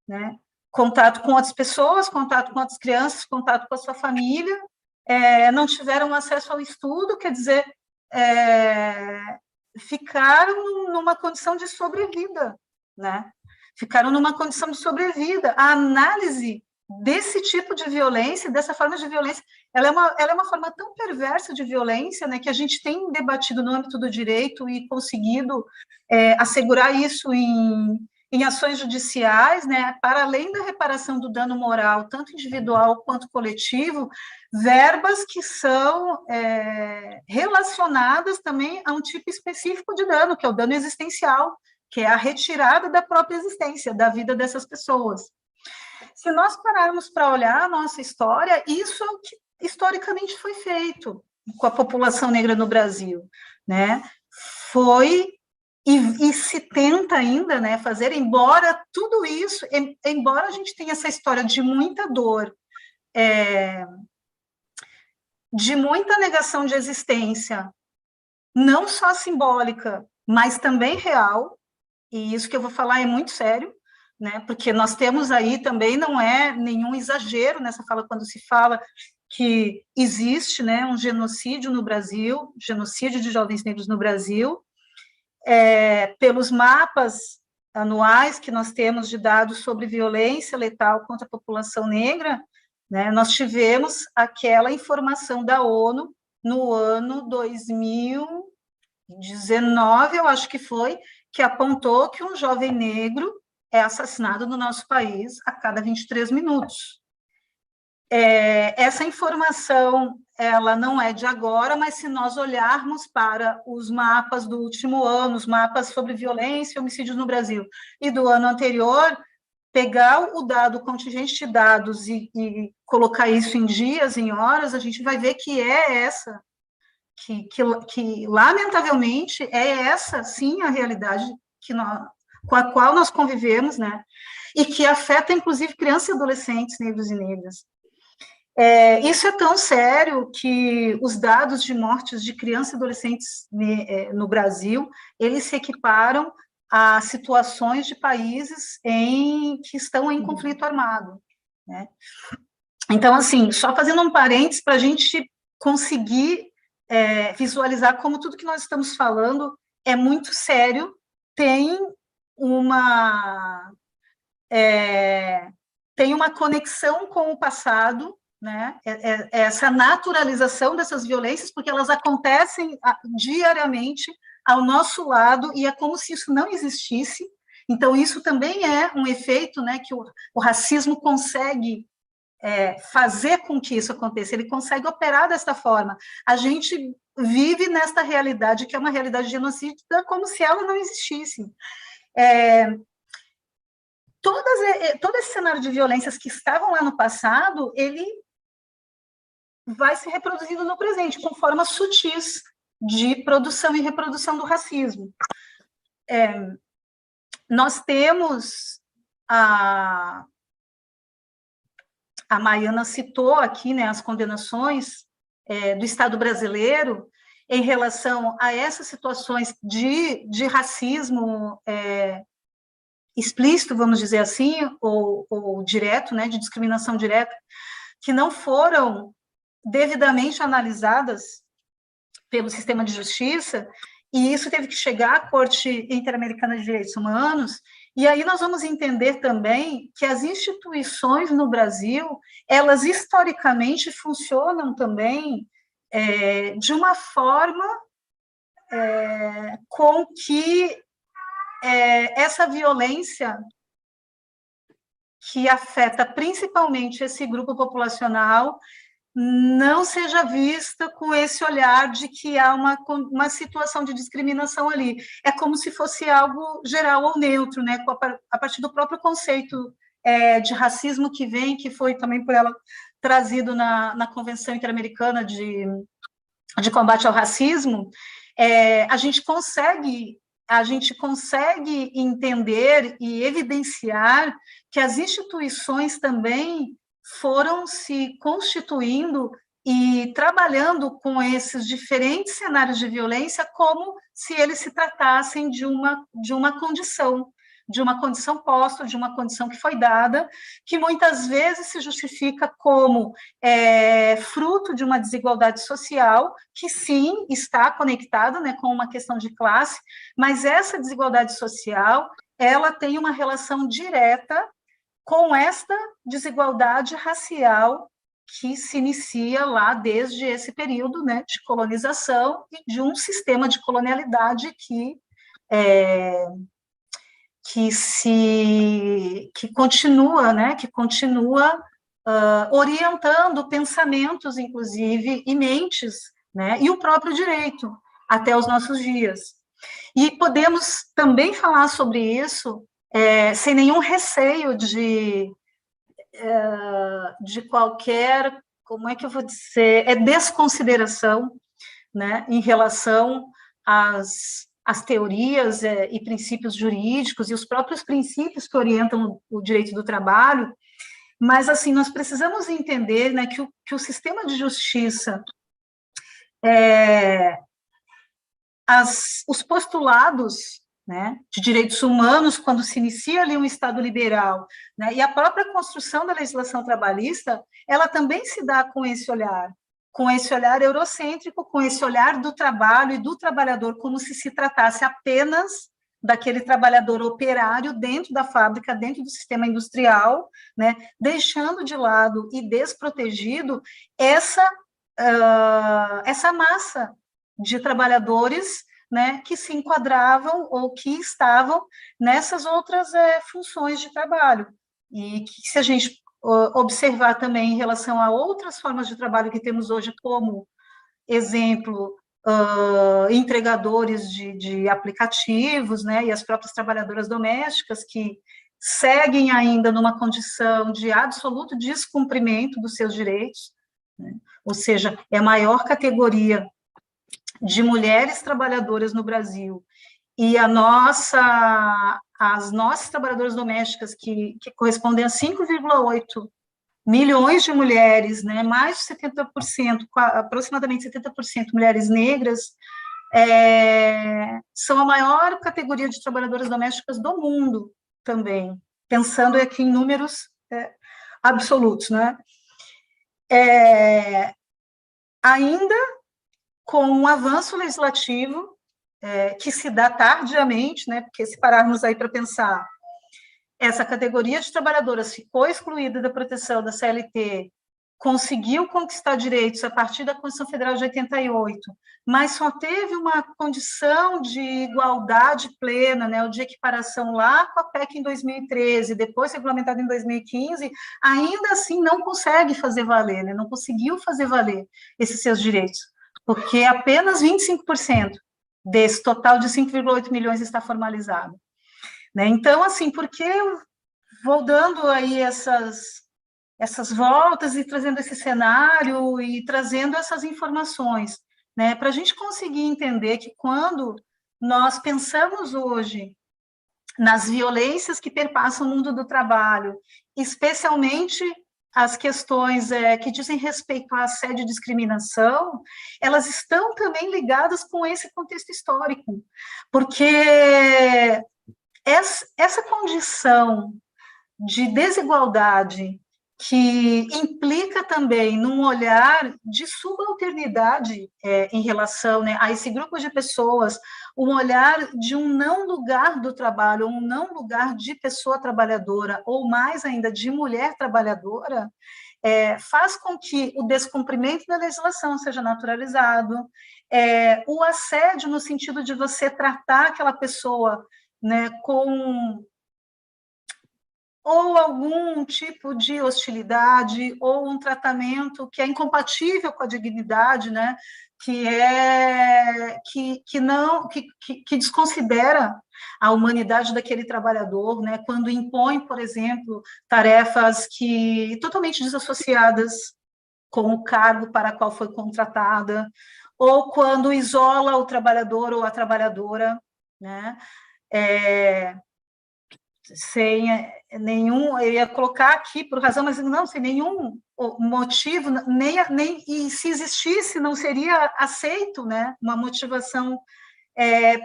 né? Contato com outras pessoas, contato com outras crianças, contato com a sua família, não tiveram acesso ao estudo, quer dizer, ficaram numa condição de sobrevida, né? Ficaram numa condição de sobrevida. A análise desse tipo de violência, dessa forma de violência, ela é uma forma tão perversa de violência, né, que a gente tem debatido no âmbito do direito e conseguido assegurar isso em ações judiciais, né, para além da reparação do dano moral, tanto individual quanto coletivo, verbas que são relacionadas também a um tipo específico de dano, que é o dano existencial, que é a retirada da própria existência, da vida dessas pessoas. Se nós pararmos para olhar a nossa história, isso é o que historicamente foi feito com a população negra no Brasil, né? Foi e se tenta ainda, né, fazer, embora tudo isso, embora a gente tenha essa história de muita dor, de muita negação de existência, não só simbólica, mas também real, e isso que eu vou falar é muito sério, né, porque nós temos aí também, não é nenhum exagero nessa fala, quando se fala que existe, né, um genocídio no Brasil, genocídio de jovens negros no Brasil, pelos mapas anuais que nós temos de dados sobre violência letal contra a população negra, né, nós tivemos aquela informação da ONU no ano 2019, eu acho que foi, que apontou que um jovem negro é assassinado no nosso país a cada 23 minutos. Essa informação, ela não é de agora, mas se nós olharmos para os mapas do último ano, os mapas sobre violência e homicídios no Brasil, e do ano anterior, pegar o dado, o contingente de dados e colocar isso em dias, em horas, a gente vai ver que é essa, que lamentavelmente é essa, sim, a realidade com a qual nós convivemos, né? E que afeta, inclusive, crianças e adolescentes negros e negras. Isso é tão sério que os dados de mortes de crianças e adolescentes no Brasil, eles se equiparam a situações de países que estão em conflito armado, né? Então, assim, só fazendo um parênteses para a gente conseguir visualizar como tudo que nós estamos falando é muito sério, tem uma conexão com o passado, né? Essa naturalização dessas violências, porque elas acontecem diariamente ao nosso lado, e é como se isso não existisse. Então, isso também é um efeito, né, que o racismo consegue fazer com que isso aconteça, ele consegue operar desta forma. A gente vive nesta realidade, que é uma realidade genocida, como se ela não existisse. Todo esse cenário de violências que estavam lá no passado, ele vai se reproduzindo no presente, com formas sutis de produção e reprodução do racismo. Nós temos a Maiana citou aqui, né, as condenações do Estado brasileiro em relação a essas situações de racismo explícito, vamos dizer assim, ou direto, né, de discriminação direta, que não foram devidamente analisadas pelo sistema de justiça, e isso teve que chegar à Corte Interamericana de Direitos Humanos. E aí nós vamos entender também que as instituições no Brasil, elas historicamente funcionam também de uma forma com que essa violência que afeta principalmente esse grupo populacional não seja vista com esse olhar de que há uma situação de discriminação ali. É como se fosse algo geral ou neutro, né? A partir do próprio conceito de racismo que foi também por ela trazido na Convenção Interamericana de Combate ao Racismo, a gente consegue entender e evidenciar que as instituições também foram se constituindo e trabalhando com esses diferentes cenários de violência como se eles se tratassem de uma condição posta, de uma condição que foi dada, que muitas vezes se justifica como fruto de uma desigualdade social, que sim, está conectada, né, com uma questão de classe, mas essa desigualdade social, ela tem uma relação direta com esta desigualdade racial que se inicia lá desde esse período, né, de colonização e de um sistema de colonialidade que continua, né, orientando pensamentos, inclusive, e mentes, né, e o próprio direito até os nossos dias. E podemos também falar sobre isso sem nenhum receio de qualquer, como é que eu vou dizer, desconsideração, né, em relação às teorias e princípios jurídicos e os próprios princípios que orientam o direito do trabalho, mas, assim, nós precisamos entender, né, que o sistema de justiça, os postulados né, de direitos humanos, quando se inicia ali um Estado liberal, né, e a própria construção da legislação trabalhista, ela também se dá com esse olhar eurocêntrico, com esse olhar do trabalho e do trabalhador, como se tratasse apenas daquele trabalhador operário dentro da fábrica, dentro do sistema industrial, né, deixando de lado e desprotegido essa massa de trabalhadores, né, que se enquadravam ou que estavam nessas outras funções de trabalho. E que, se a gente observar também em relação a outras formas de trabalho que temos hoje, como exemplo, entregadores de aplicativos, né, e as próprias trabalhadoras domésticas, que seguem ainda numa condição de absoluto descumprimento dos seus direitos, né, ou seja, é a maior categoria de mulheres trabalhadoras no Brasil, e as nossas trabalhadoras domésticas, que correspondem a 5,8 milhões de mulheres, né, mais de 70%, aproximadamente 70% mulheres negras, são a maior categoria de trabalhadoras domésticas do mundo também, pensando aqui em números absolutos, né? Ainda com um avanço legislativo que se dá tardiamente, né, porque se pararmos aí para pensar, essa categoria de trabalhadoras ficou excluída da proteção da CLT, conseguiu conquistar direitos a partir da Constituição Federal de 88, mas só teve uma condição de igualdade plena, né, ou de equiparação lá com a PEC em 2013, depois regulamentada em 2015, ainda assim não consegue fazer valer, né, não conseguiu fazer valer esses seus direitos, porque apenas 25% desse total de 5,8 milhões está formalizado. Né? Então, assim, porque eu vou dando aí essas voltas e trazendo esse cenário e trazendo essas informações, né, para a gente conseguir entender que quando nós pensamos hoje nas violências que perpassam o mundo do trabalho, especialmente as questões que dizem respeito a assédio e discriminação, elas estão também ligadas com esse contexto histórico, porque essa condição de desigualdade que implica também num olhar de subalternidade em relação, né, a esse grupo de pessoas, um olhar de um não lugar do trabalho, um não lugar de pessoa trabalhadora, ou mais ainda, de mulher trabalhadora, faz com que o descumprimento da legislação seja naturalizado, o assédio no sentido de você tratar aquela pessoa, né, com ou algum tipo de hostilidade, ou um tratamento que é incompatível com a dignidade, né, que desconsidera a humanidade daquele trabalhador, né, quando impõe, por exemplo, tarefas totalmente desassociadas com o cargo para qual foi contratada, ou quando isola o trabalhador ou a trabalhadora, né, sem nenhum, eu ia colocar aqui por razão, mas não, sem nenhum motivo, e se existisse, não seria aceito, né, uma motivação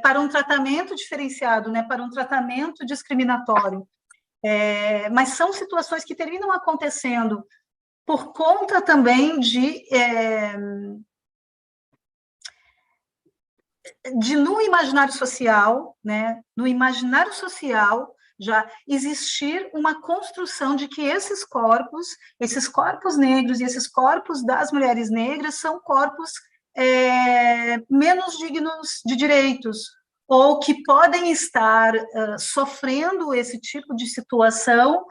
para um tratamento diferenciado, né, para um tratamento discriminatório. Mas são situações que terminam acontecendo por conta também no imaginário social, né, no imaginário social, já existir uma construção de que esses corpos negros e esses corpos das mulheres negras são corpos menos dignos de direitos, ou que podem estar sofrendo esse tipo de situação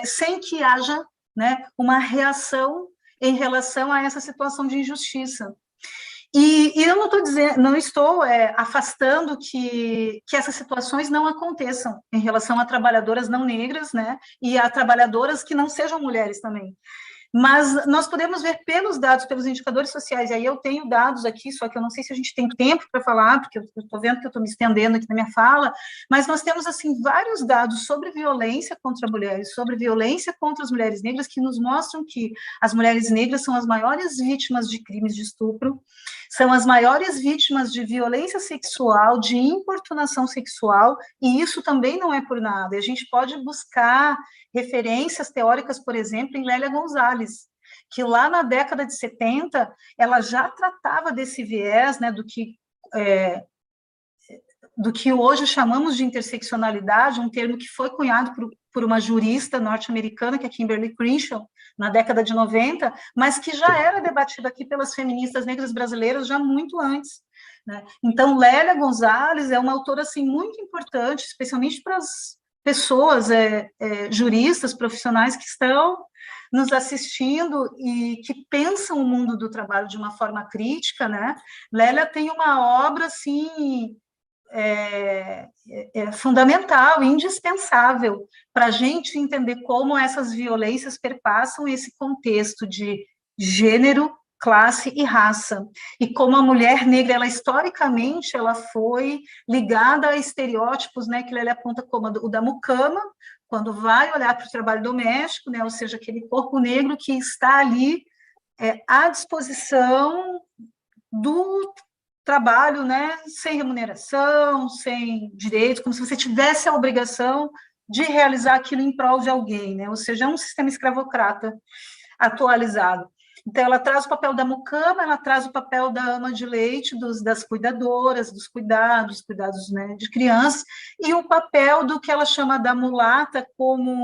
sem que haja, né, uma reação em relação a essa situação de injustiça. E eu não estou afastando que essas situações não aconteçam em relação a trabalhadoras não negras, né, e a trabalhadoras que não sejam mulheres também. Mas nós podemos ver pelos dados, pelos indicadores sociais, e aí eu tenho dados aqui, só que eu não sei se a gente tem tempo para falar, porque eu estou vendo que eu estou me estendendo aqui na minha fala, mas nós temos, assim, vários dados sobre violência contra mulheres, sobre violência contra as mulheres negras, que nos mostram que as mulheres negras são as maiores vítimas de crimes de estupro, são as maiores vítimas de violência sexual, de importunação sexual, e isso também não é por nada. A gente pode buscar referências teóricas, por exemplo, em Lélia Gonzalez, que lá na década de 70, ela já tratava desse viés, né, do que hoje chamamos de interseccionalidade, um termo que foi cunhado por uma jurista norte-americana, que é Kimberly Crenshaw, na década de 90, mas que já era debatido aqui pelas feministas negras brasileiras já muito antes, né? Então, Lélia Gonzalez é uma autora assim, muito importante, especialmente para as pessoas, juristas, profissionais que estão nos assistindo e que pensam o mundo do trabalho de uma forma crítica, né? Lélia tem uma obra, assim, fundamental, indispensável, para a gente entender como essas violências perpassam esse contexto de gênero, classe e raça, e como a mulher negra, ela historicamente, ela foi ligada a estereótipos, né, que ele aponta como o da mucama, quando vai olhar para o trabalho doméstico, né, ou seja, aquele corpo negro que está ali à disposição do trabalho, né, sem remuneração, sem direitos, como se você tivesse a obrigação de realizar aquilo em prol de alguém, né, ou seja, é um sistema escravocrata atualizado. Então, ela traz o papel da mucama, ela traz o papel da ama de leite, das cuidadoras, dos cuidados, né, de crianças, e o papel do que ela chama da mulata como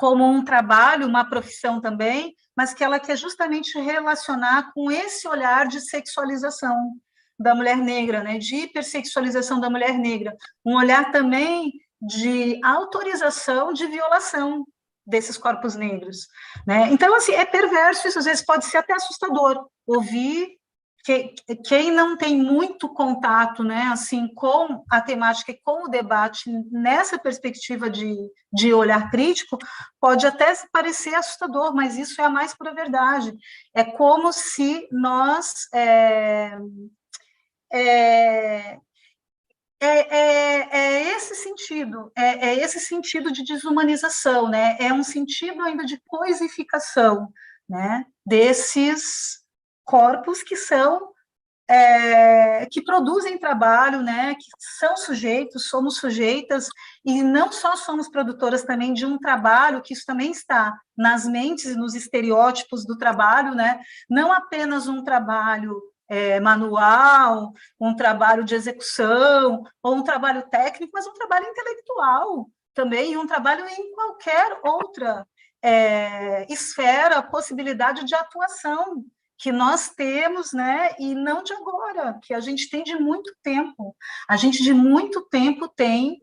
um trabalho, uma profissão também, mas que ela quer justamente relacionar com esse olhar de sexualização da mulher negra, né, de hipersexualização da mulher negra, um olhar também de autorização de violação desses corpos negros, né? Então, assim, é perverso isso, às vezes pode ser até assustador ouvir quem não tem muito contato, né, assim, com a temática e com o debate nessa perspectiva de olhar crítico, pode até parecer assustador, mas isso é a mais pura verdade. É como se nós esse sentido de desumanização, né? É um sentido ainda de coisificação, né? Desses corpos que são que produzem trabalho, né? Que são sujeitos, somos sujeitas, e não só somos produtoras também de um trabalho, que isso também está nas mentes e nos estereótipos do trabalho, né? Não apenas um trabalho manual, um trabalho de execução, ou um trabalho técnico, mas um trabalho intelectual também, e um trabalho em qualquer outra esfera, possibilidade de atuação que nós temos, né, e não de agora, que a gente tem de muito tempo. A gente de muito tempo tem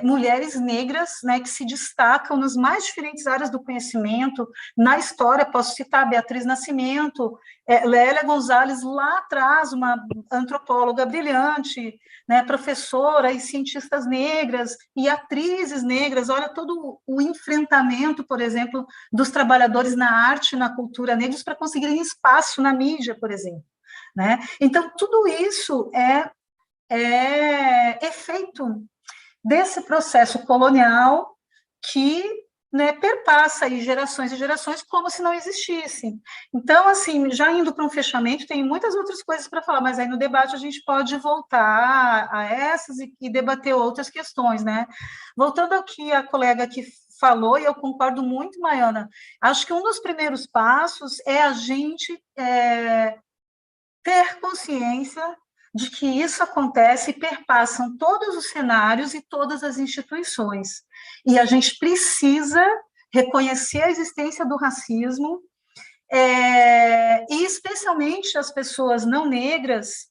mulheres negras, né, que se destacam nas mais diferentes áreas do conhecimento, na história, posso citar Beatriz Nascimento, Lélia Gonzalez, lá atrás, uma antropóloga brilhante, né, professora e cientistas negras, e atrizes negras, olha todo o enfrentamento, por exemplo, dos trabalhadores na arte e na cultura negros para conseguirem espaço na mídia, por exemplo, né? Então, tudo isso é efeito desse processo colonial que, né, perpassa aí gerações e gerações como se não existisse. Então, assim, já indo para um fechamento, tem muitas outras coisas para falar, mas aí no debate a gente pode voltar a essas e debater outras questões, né? Voltando ao que a colega que falou, e eu concordo muito, Maiana, acho que um dos primeiros passos é a gente ter consciência de que isso acontece e perpassam todos os cenários e todas as instituições. E a gente precisa reconhecer a existência do racismo, e especialmente as pessoas não negras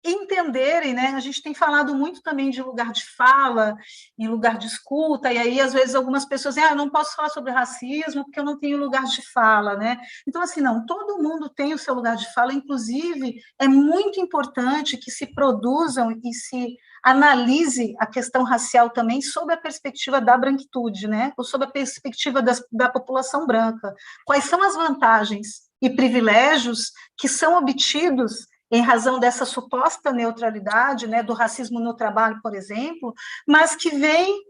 entenderem, né? A gente tem falado muito também de lugar de fala, em lugar de escuta, e aí, às vezes, algumas pessoas dizem, eu não posso falar sobre racismo porque eu não tenho lugar de fala, né? Então, assim, não, todo mundo tem o seu lugar de fala, inclusive, é muito importante que se produzam e se analise a questão racial também sob a perspectiva da branquitude, né? Ou sob a perspectiva da população branca. Quais são as vantagens e privilégios que são obtidos em razão dessa suposta neutralidade, né, do racismo no trabalho, por exemplo, mas que vem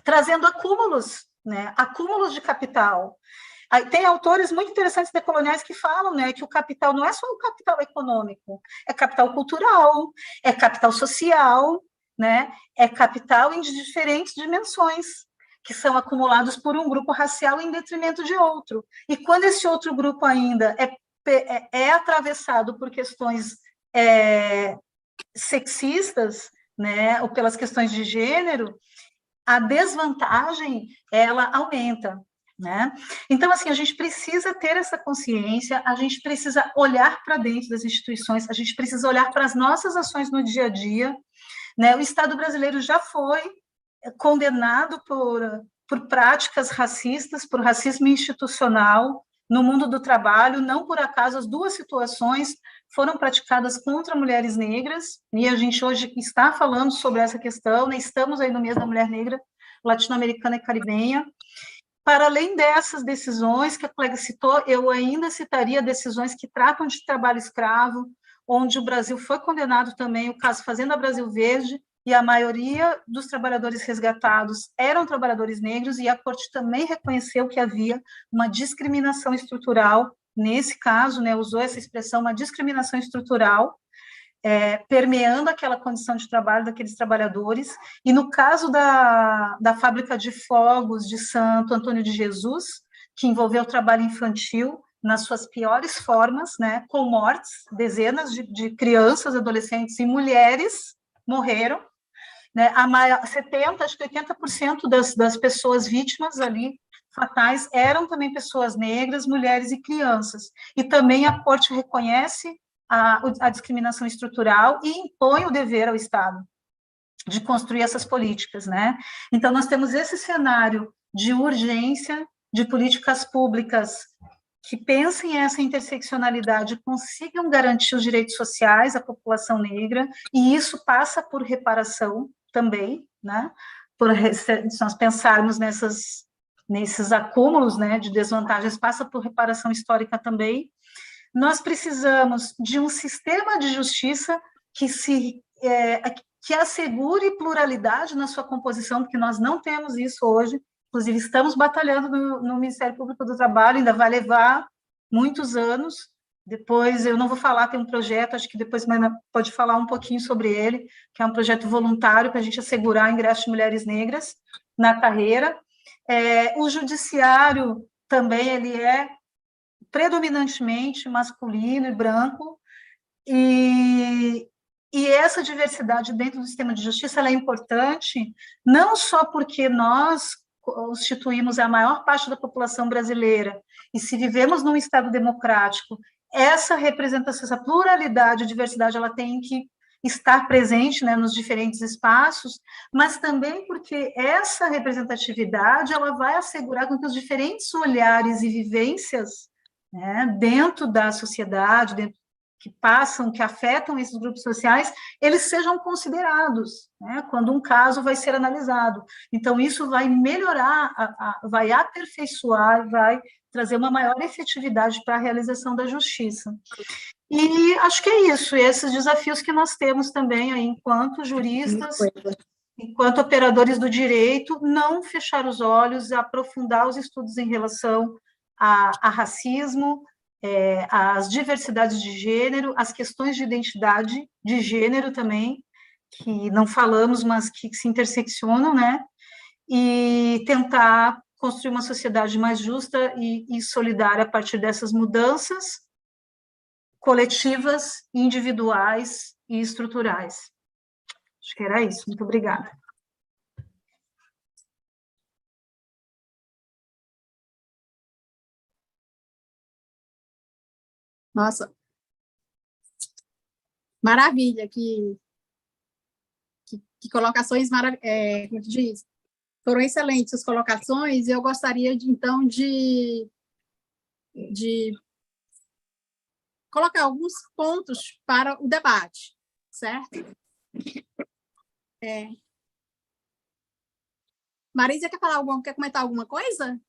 trazendo acúmulos, né, acúmulos de capital. Tem autores muito interessantes decoloniais que falam, né, que o capital não é só o capital econômico, é capital cultural, é capital social, né, é capital em diferentes dimensões, que são acumulados por um grupo racial em detrimento de outro. E quando esse outro grupo ainda é atravessado por questões sexistas, né, ou pelas questões de gênero, a desvantagem, ela aumenta, né? Então, assim, a gente precisa ter essa consciência, a gente precisa olhar para dentro das instituições, a gente precisa olhar para as nossas ações no dia a dia, né? O Estado brasileiro já foi condenado por práticas racistas, por racismo institucional no mundo do trabalho. Não por acaso as duas situações foram praticadas contra mulheres negras, e a gente hoje está falando sobre essa questão, né? Estamos aí no mês da mulher negra latino-americana e caribenha. Para além dessas decisões que a colega citou, eu ainda citaria decisões que tratam de trabalho escravo, onde o Brasil foi condenado também, o caso Fazenda Brasil Verde, e a maioria dos trabalhadores resgatados eram trabalhadores negros, e a Corte também reconheceu que havia uma discriminação estrutural, nesse caso, né, usou essa expressão, uma discriminação estrutural, permeando aquela condição de trabalho daqueles trabalhadores. E no caso da fábrica de fogos de Santo Antônio de Jesus, que envolveu o trabalho infantil nas suas piores formas, né, com mortes, dezenas de crianças, adolescentes e mulheres morreram, né, 70%, acho que 80% das pessoas vítimas ali, fatais, eram também pessoas negras, mulheres e crianças. E também a Corte reconhece a discriminação estrutural e impõe o dever ao Estado de construir essas políticas, né? Então, nós temos esse cenário de urgência, de políticas públicas que pensem essa interseccionalidade, consigam garantir os direitos sociais à população negra, e isso passa por reparação também, né? Se nós pensarmos nesses acúmulos, né, de desvantagens, passa por reparação histórica também. Nós precisamos de um sistema de justiça que assegure pluralidade na sua composição, porque nós não temos isso hoje. Inclusive, estamos batalhando no Ministério Público do Trabalho, ainda vai levar muitos anos. Depois, eu não vou falar, tem um projeto, acho que depois Mana pode falar um pouquinho sobre ele, que é um projeto voluntário para a gente assegurar o ingresso de mulheres negras na carreira. O judiciário também, ele é predominantemente masculino e branco, e essa diversidade dentro do sistema de justiça ela é importante, não só porque nós constituímos a maior parte da população brasileira, e se vivemos num Estado democrático, essa representação, essa pluralidade, diversidade, ela tem que estar presente, né, nos diferentes espaços, mas também porque essa representatividade ela vai assegurar com que os diferentes olhares e vivências, né, dentro da sociedade, que afetam esses grupos sociais, eles sejam considerados, né, quando um caso vai ser analisado. Então, isso vai melhorar, vai aperfeiçoar, vai trazer uma maior efetividade para a realização da justiça. E acho que é isso, esses desafios que nós temos também aí, enquanto juristas, enquanto operadores do direito, não fechar os olhos, aprofundar os estudos em relação a racismo, as diversidades de gênero, as questões de identidade de gênero também, que não falamos, mas que se interseccionam, né? E tentar construir uma sociedade mais justa e solidária a partir dessas mudanças coletivas, individuais e estruturais. Acho que era isso. Muito obrigada. Nossa, maravilha, que colocações maravilhosas, como diz, foram excelentes as colocações, e eu gostaria, então, de colocar alguns pontos para o debate, certo? Marisa, quer comentar alguma coisa?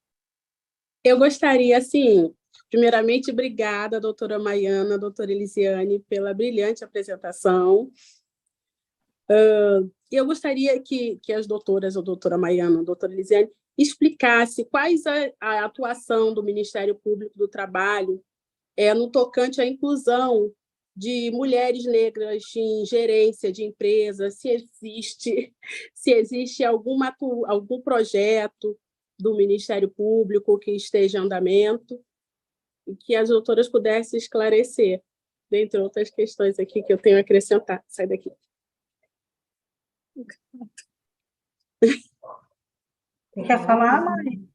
Eu gostaria, assim, primeiramente, obrigada, doutora Maiana, doutora Elisiane, pela brilhante apresentação. Eu gostaria que as doutoras, a doutora Maiana, a doutora Elisiane, explicasse quais a atuação do Ministério Público do Trabalho no tocante à inclusão de mulheres negras em gerência de empresas, se existe algum projeto do Ministério Público que esteja em andamento, e que as doutoras pudessem esclarecer, dentre outras questões aqui que eu tenho a acrescentar. Sai daqui. Quer falar, Mari?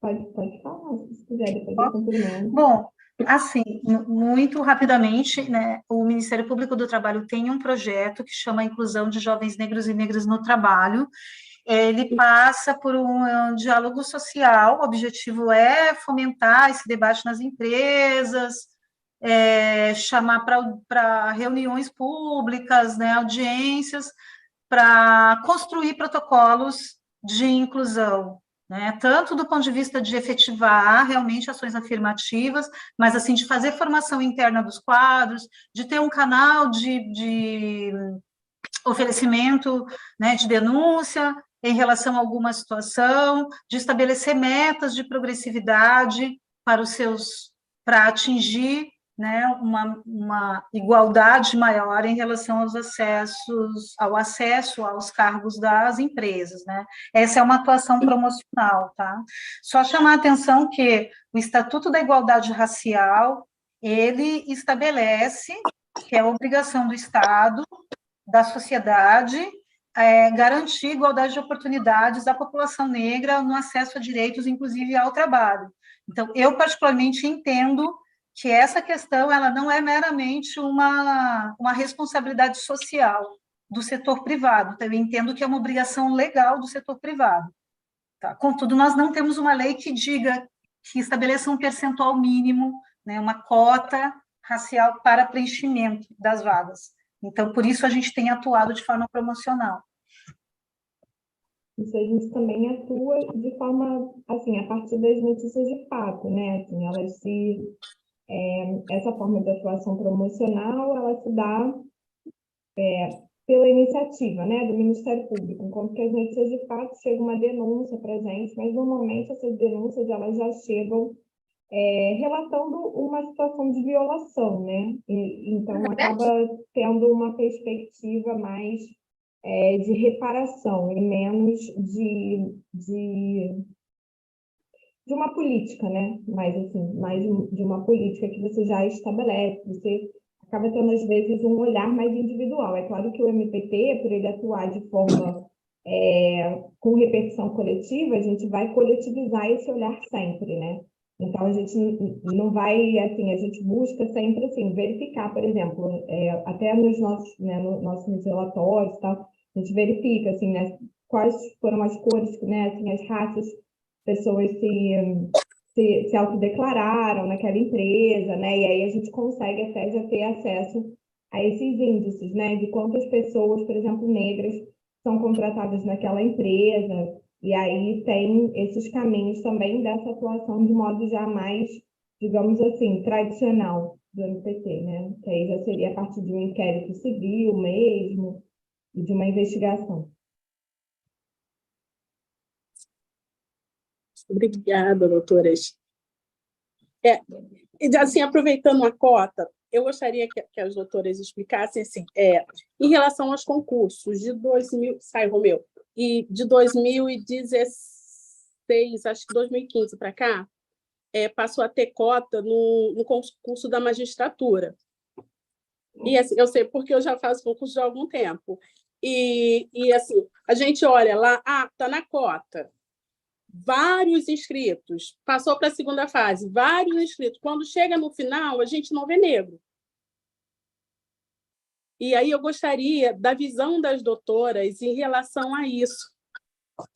Pode falar, se quiser, depois eu cumprimento. Bom, assim, muito rapidamente, né, o Ministério Público do Trabalho tem um projeto que chama Inclusão de Jovens Negros e Negras no Trabalho. Ele passa por um diálogo social, o objetivo é fomentar esse debate nas empresas, chamar para reuniões públicas, né, audiências, para construir protocolos de inclusão, né, tanto do ponto de vista de efetivar realmente ações afirmativas, mas assim, de fazer formação interna dos quadros, de ter um canal de oferecimento, né, de denúncia em relação a alguma situação, de estabelecer metas de progressividade para atingir, né, uma igualdade maior em relação ao acesso aos cargos das empresas, né? Essa é uma atuação promocional, tá? Só chamar a atenção que o Estatuto da Igualdade Racial, ele estabelece que é a obrigação do Estado, da sociedade, garantir igualdade de oportunidades à população negra no acesso a direitos, inclusive ao trabalho. Então, eu particularmente entendo que essa questão ela não é meramente uma responsabilidade social do setor privado, então, eu entendo que é uma obrigação legal do setor privado. Tá? Contudo, nós não temos uma lei que diga, que estabeleça um percentual mínimo, né, uma cota racial para preenchimento das vagas. Então, por isso a gente tem atuado de forma promocional. Isso a gente também atua de forma, assim, a partir das notícias de fato, né? Assim, essa forma de atuação promocional, ela se dá pela iniciativa, né, do Ministério Público, enquanto que as notícias de fato chega uma denúncia para a gente, mas normalmente essas denúncias elas já chegam relatando uma situação de violação, né? Então, acaba tendo uma perspectiva mais de reparação e menos de uma política, né? Mais de uma política que você já estabelece, você acaba tendo, às vezes, um olhar mais individual. É claro que o MPT, por ele atuar de forma com repercussão coletiva, a gente vai coletivizar esse olhar sempre, né? Então, a gente não vai, assim, a gente busca sempre, assim, verificar, por exemplo, até nos nossos relatórios, tá? A gente verifica, assim, né, quais foram as cores, né, assim, as raças, pessoas se autodeclararam naquela empresa, né? E aí a gente consegue até já ter acesso a esses índices, né? De quantas pessoas, por exemplo, negras, são contratadas naquela empresa. E aí tem esses caminhos também dessa atuação de modo já mais, digamos assim, tradicional do MPT, né? Que aí já seria a partir de um inquérito civil mesmo e de uma investigação. Obrigada, doutoras. Assim, aproveitando a cota, eu gostaria que as doutoras explicassem, assim, em relação aos concursos de 2000, Romeu, e de 2016, acho que 2015 para cá, passou a ter cota no concurso da magistratura. E assim, eu sei porque eu já faço concurso há algum tempo. E assim, a gente olha lá, está na cota. Vários inscritos, passou para a segunda fase, vários inscritos. Quando chega no final, a gente não vê negro. E aí eu gostaria da visão das doutoras em relação a isso.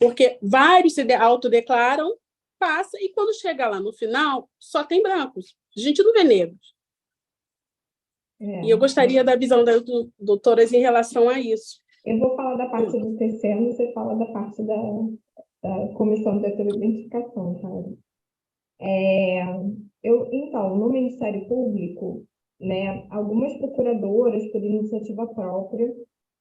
Porque vários se autodeclaram, passa, e quando chega lá no final, só tem brancos. A gente não vê negros. E eu gostaria da visão das doutoras em relação a isso. Eu vou falar da parte do TCM, você fala da parte da Comissão de Identificação, sabe? Então, no Ministério Público, né, algumas procuradoras, por iniciativa própria,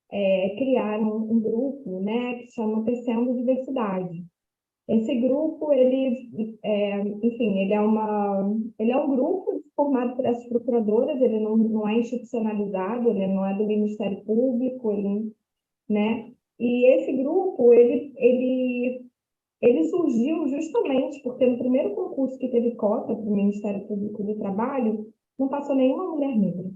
criaram um grupo, né, que chama Tecendo Diversidade. Esse grupo, enfim, ele é um grupo formado por essas procuradoras, ele não é institucionalizado, ele não é do Ministério Público, né? E esse grupo, ele surgiu justamente porque no primeiro concurso que teve cota para o Ministério Público do Trabalho, não passou nenhuma mulher negra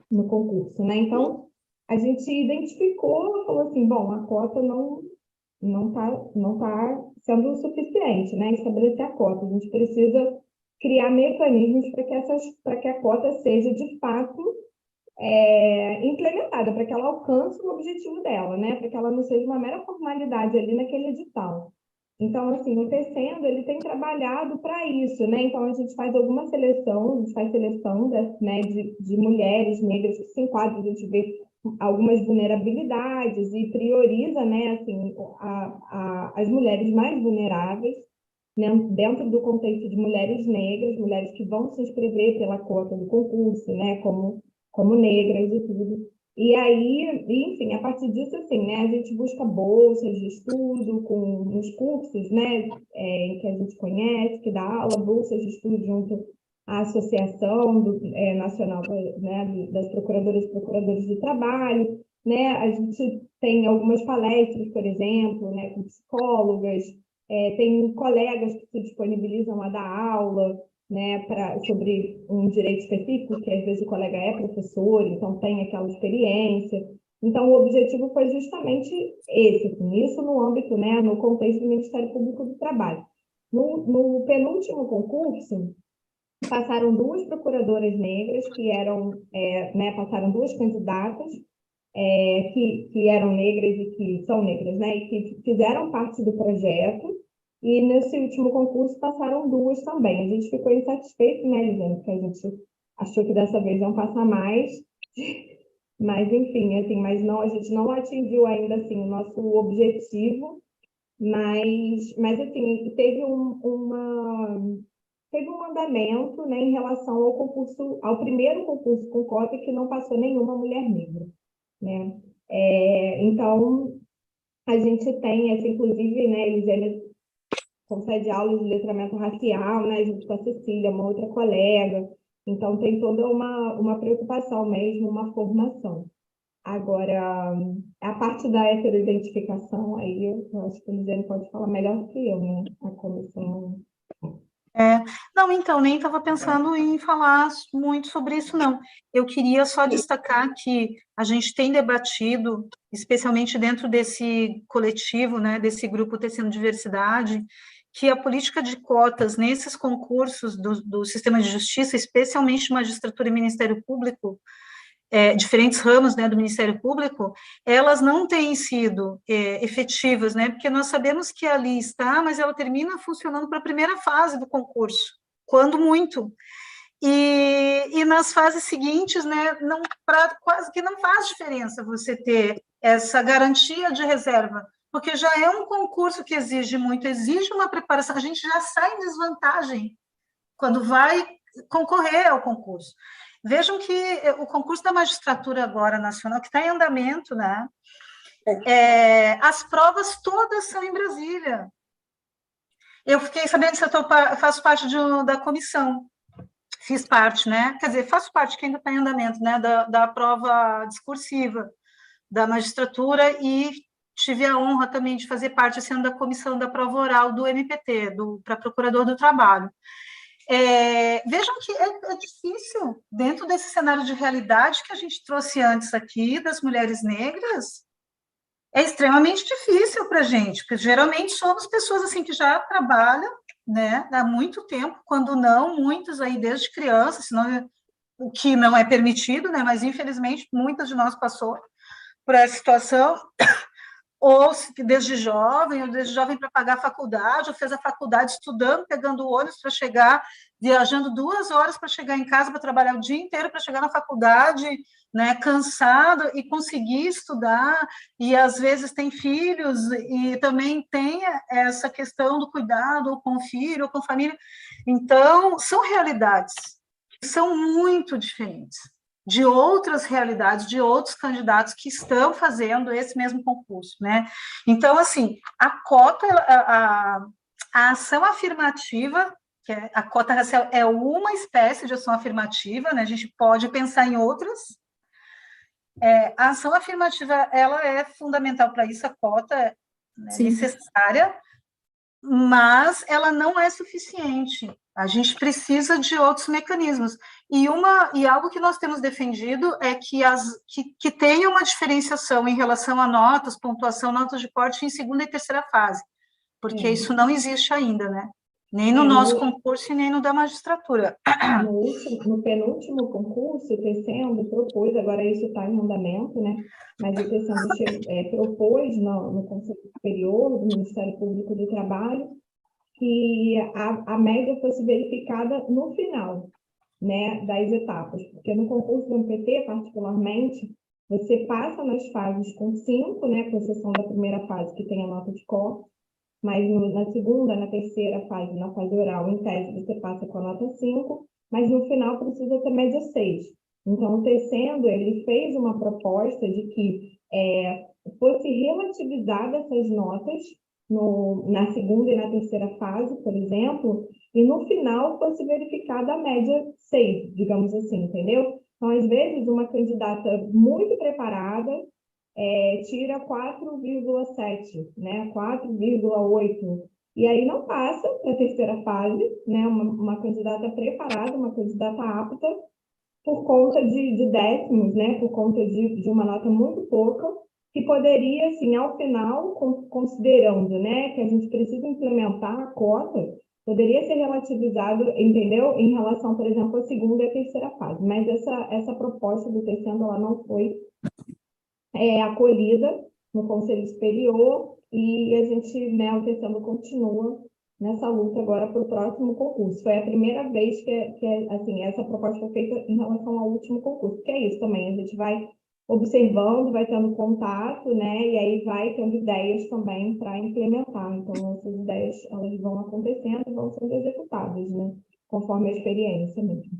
no concurso, né? Então, a gente identificou, falou assim, bom, a cota não tá sendo suficiente, né? Estabelecer a cota. A gente precisa criar mecanismos para que a cota seja, de fato, implementada, para que ela alcance o objetivo dela, né? Para que ela não seja uma mera formalidade ali naquele edital. Então, assim, o Tecendo, ele tem trabalhado para isso, né? Então, a gente faz alguma seleção, a gente faz seleção né, de mulheres negras que se enquadram, a gente vê algumas vulnerabilidades e prioriza, né, assim, as mulheres mais vulneráveis, né, dentro do contexto de mulheres negras, mulheres que vão se inscrever pela cota do concurso, né, como negras e tudo. E aí, enfim, a partir disso, assim, né, a gente busca bolsas de estudo nos cursos, né, que a gente conhece, que dá aula, bolsas de estudo junto à Associação Nacional, né, das Procuradoras e Procuradores de Trabalho, né, a gente tem algumas palestras, por exemplo, né, com psicólogas, tem colegas que se disponibilizam a dar aula, né, sobre um direito específico, que às vezes o colega é professor, então tem aquela experiência. Então, o objetivo foi justamente esse, assim, isso no âmbito, né, no contexto do Ministério Público do Trabalho. No penúltimo concurso, passaram 2 procuradoras negras, né, passaram 2 candidatas, que eram negras e que são negras, né, e que fizeram parte do projeto. E nesse último concurso passaram 2 também. A gente ficou insatisfeito, né, Elisane? Porque a gente achou que dessa vez iam passar mais. Mas, enfim, assim, a gente não atingiu ainda assim, o nosso objetivo. Mas assim, teve um andamento, né, em relação ao primeiro concurso com cota, que não passou nenhuma mulher negra, né? Então, a gente tem, inclusive, né, Elisane concede aulas de letramento racial, né, junto com a Cecília, uma outra colega. Então, tem toda uma preocupação mesmo, uma formação. Agora, a parte da heteroidentificação, aí eu acho que a Elisane pode falar melhor do que eu, né, a comissão. Não, então, nem estava pensando em falar muito sobre isso, não. Eu queria só destacar que a gente tem debatido, especialmente dentro desse coletivo, né, desse grupo Tecendo Diversidade, que a política de cotas nesses concursos do sistema de justiça, especialmente magistratura e Ministério Público, diferentes ramos, né, do Ministério Público, elas não têm sido efetivas, né, porque nós sabemos que ali está, mas ela termina funcionando para a primeira fase do concurso, quando muito. E nas fases seguintes, né, quase que não faz diferença você ter essa garantia de reserva, porque já é um concurso que exige muito, exige uma preparação, a gente já sai em desvantagem quando vai concorrer ao concurso. Vejam que o concurso da magistratura agora nacional, que está em andamento, né? As provas todas são em Brasília. Eu fiquei sabendo que eu faço parte da comissão, fiz parte, né? Quer dizer, faço parte, que ainda está em andamento, né? Da prova discursiva da magistratura, e tive a honra também de fazer parte esse ano da comissão da prova oral do MPT, para Procurador do Trabalho. Vejam que é difícil, dentro desse cenário de realidade que a gente trouxe antes aqui, das mulheres negras, é extremamente difícil para a gente, porque geralmente somos pessoas assim que já trabalham, né, há muito tempo, quando não, muitos aí desde criança, senão, o que não é permitido, né, mas infelizmente muitas de nós passou por essa situação, ou desde jovem para pagar a faculdade, ou fez a faculdade estudando, pegando ônibus para chegar, viajando 2 horas para chegar em casa, para trabalhar o dia inteiro, para chegar na faculdade, né, cansado, e conseguir estudar, e às vezes tem filhos, e também tem essa questão do cuidado, ou com o filho, ou com a família. Então, são realidades que são muito diferentes de outras realidades, de outros candidatos que estão fazendo esse mesmo concurso, né? Então, assim, a cota, a ação afirmativa, que a cota racial é uma espécie de ação afirmativa, né? A gente pode pensar em outras. A ação afirmativa, ela é fundamental para isso, a cota é necessária, mas ela não é suficiente. A gente precisa de outros mecanismos. E algo que nós temos defendido é que tenha uma diferenciação em relação a notas, pontuação, notas de corte em segunda e terceira fase, porque isso não existe ainda, né? Nem no nosso concurso e nem no da magistratura. No penúltimo concurso, o Tecendo propôs, agora isso está em andamento, né? Mas o Tecendo propôs no Conselho Superior do Ministério Público do Trabalho que a média fosse verificada no final, né, das etapas, porque no concurso do MPT, particularmente, você passa nas fases com 5, né, com exceção da primeira fase, que tem a nota de corte, mas na segunda, na terceira fase, na fase oral, em tese, você passa com a nota 5, mas no final precisa ter média 6. Então, o Tecendo, ele fez uma proposta de que fosse relativizada essas notas na segunda e na terceira fase, por exemplo, e no final fosse verificada a média 6, digamos assim, entendeu? Então, às vezes, uma candidata muito preparada tira 4,7, né? 4,8, e aí não passa para a terceira fase, né? Uma candidata preparada, uma candidata apta, por conta de décimos, né? Por conta de uma nota muito pouca, que poderia, assim, ao final, considerando, né, que a gente precisa implementar a cota, poderia ser relativizado, entendeu? Em relação, por exemplo, à segunda e à terceira fase. Mas essa proposta do Tecendo, ela não foi acolhida no Conselho Superior, e a gente, né, o Tecendo continua nessa luta agora para o próximo concurso. Foi a primeira vez que assim, essa proposta foi feita em relação ao último concurso, que é isso também, a gente vai observando, vai tendo contato, né, e aí vai tendo ideias também para implementar. Então, essas ideias, elas vão acontecendo e vão sendo executadas, né, conforme a experiência mesmo.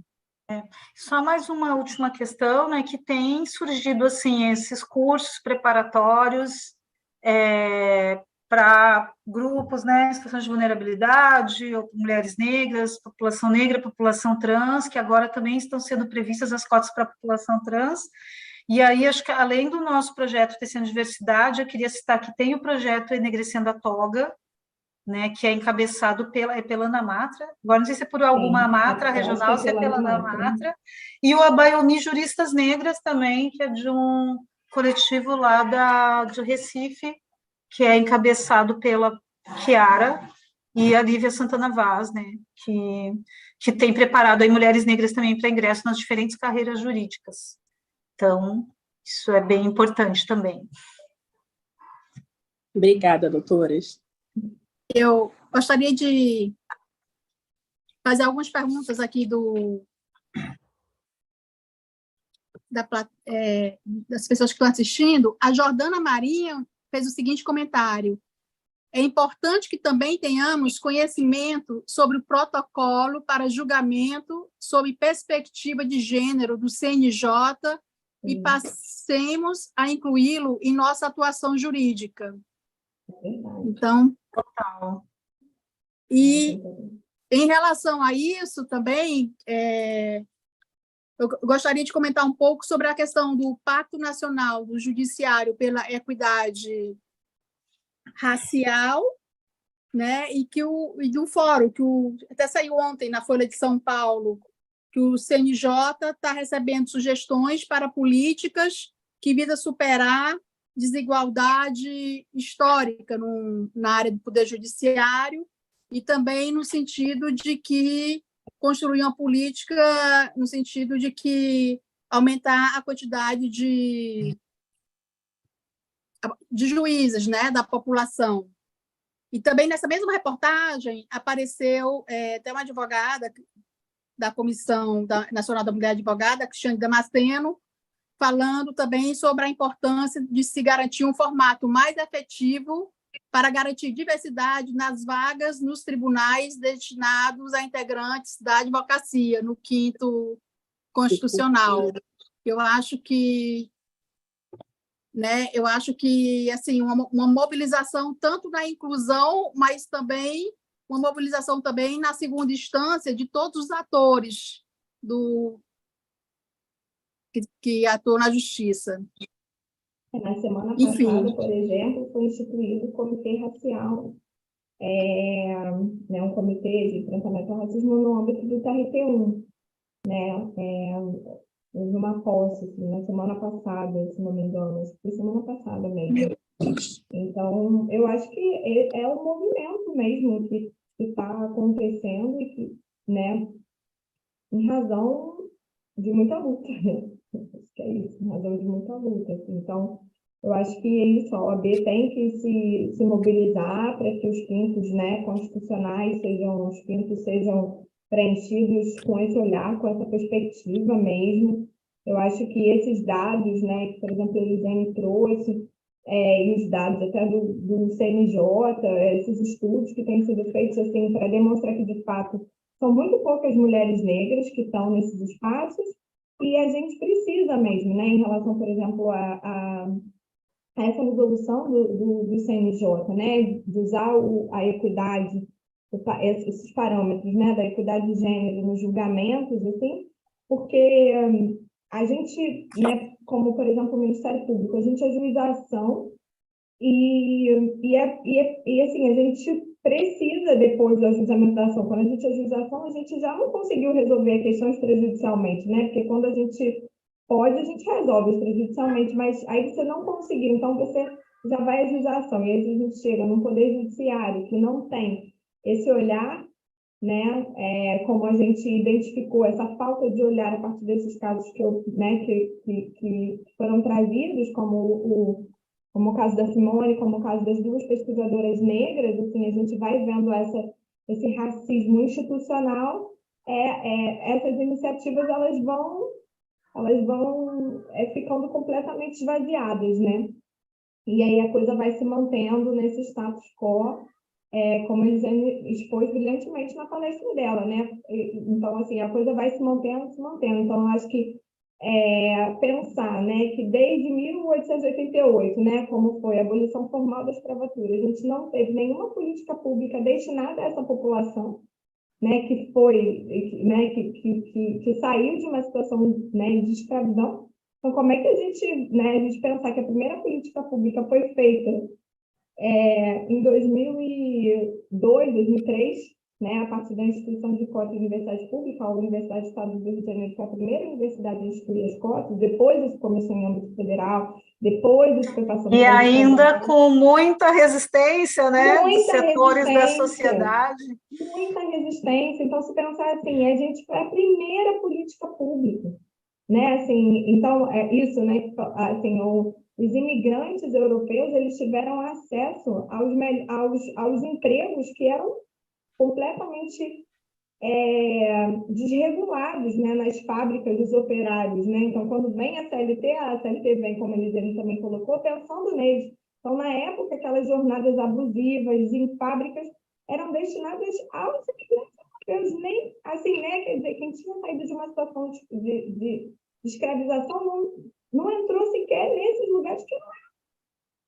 Só mais uma última questão, né, que tem surgido, assim, esses cursos preparatórios para grupos, né, situações de vulnerabilidade, ou mulheres negras, população negra, população trans, que agora também estão sendo previstas as cotas para a população trans. E aí, acho que além do nosso projeto Tecendo Diversidade, eu queria citar que tem o projeto Enegrecendo a Toga, né, que é encabeçado pela Ana Matra, agora não sei se é por alguma Matra regional, se é pela Ana Matra, e o Abaiomi Juristas Negras também, que é de um coletivo lá de Recife, que é encabeçado pela Chiara e a Lívia Santana Vaz, né, que tem preparado aí mulheres negras também para ingresso nas diferentes carreiras jurídicas. Então, isso é bem importante também. Obrigada, doutoras. Eu gostaria de fazer algumas perguntas aqui das pessoas que estão assistindo. A Jordana Marinho fez o seguinte comentário: é importante que também tenhamos conhecimento sobre o protocolo para julgamento sob perspectiva de gênero do CNJ e passemos a incluí-lo em nossa atuação jurídica. Então, total. E em relação a isso também, eu gostaria de comentar um pouco sobre a questão do Pacto Nacional do Judiciário pela Equidade Racial, né, e do fórum, até saiu ontem na Folha de São Paulo, que o CNJ está recebendo sugestões para políticas que visam superar desigualdade histórica na área do Poder Judiciário, e também no sentido de que construir uma política no sentido de que aumentar a quantidade de juízes, né, da população. E também nessa mesma reportagem apareceu até uma advogada da Comissão Nacional da Mulher Advogada, Cristiane Damasceno, falando também sobre a importância de se garantir um formato mais efetivo para garantir diversidade nas vagas nos tribunais destinados a integrantes da advocacia, no 5º Constitucional. Eu acho que, né, assim, uma mobilização tanto na inclusão, mas também uma mobilização também na segunda instância de todos os atores que atuam na justiça. Na semana Enfim. passada, por exemplo, foi instituído o Comitê Racial, né, um comitê de enfrentamento ao racismo no âmbito do TRT1, né? Houve uma posse assim, na semana passada, se não me engano, acho que foi semana passada mesmo. Então, eu acho que é um movimento mesmo que está acontecendo e que, né, em razão de muita luta, né? Acho que é isso, em razão de muita luta. Assim. Então, eu acho que é isso, a OAB tem que se mobilizar para que os pintos, né, constitucionais os pintos sejam preenchidos com esse olhar, com essa perspectiva mesmo. Eu acho que esses dados, né, que, por exemplo, a Elisane trouxe, e os dados até do CNJ, esses estudos que têm sido feitos assim, para demonstrar que, de fato, são muito poucas mulheres negras que estão nesses espaços, e a gente precisa mesmo, né, em relação, por exemplo, a essa resolução do CNJ, né, de usar a equidade, esses parâmetros, né, da equidade de gênero nos julgamentos, assim, porque a gente, né, como, por exemplo, o Ministério Público, a gente ajuiza a ação e assim, a gente precisa, depois do ajuizamento da ação, quando a gente ajuiza a ação, a gente já não conseguiu resolver a questão extrajudicialmente, né? Porque quando a gente pode, a gente resolve extrajudicialmente, mas aí você não conseguiu, então você já vai ajuizar a ação. E aí a gente chega num poder judiciário que não tem esse olhar, né? Como a gente identificou essa falta de olhar a partir desses casos que foram trazidos, como o caso da Simone, como o caso das duas pesquisadoras negras, assim, a gente vai vendo esse racismo institucional, essas iniciativas elas vão ficando completamente esvaziadas, né? E aí a coisa vai se mantendo nesse status quo, como eles expôs brilhantemente na palestra dela, né? Então, assim, a coisa vai se mantendo, se mantendo. Então, eu acho que pensar, né, que desde 1888, né, como foi a abolição formal da escravatura, a gente não teve nenhuma política pública destinada a essa população, né, que foi, né, que saiu de uma situação, né, de escravidão. Então, como é que a gente pensar que a primeira política pública foi feita em 2002, 2003, né, a partir da instituição de cotas de universidade pública, a Universidade do Estado do Rio de Janeiro foi a primeira universidade a instituir as cotas, depois isso começou em âmbito federal, depois isso foi passando... E ainda com muita resistência, né, dos setores da sociedade. Muita resistência. Então, se pensar assim, a gente foi a primeira política pública, né, assim, então, isso, né, assim, os imigrantes europeus, eles tiveram acesso aos empregos que eram completamente desregulados, né, nas fábricas dos operários, né? Então, quando vem a CLT vem, como a Elisane também colocou, pensando neles. Então, na época, aquelas jornadas abusivas em fábricas eram destinadas aos imigrantes, nem, assim, né, quer dizer, quem tinha saído de uma situação de escravização não entrou sequer nesses lugares que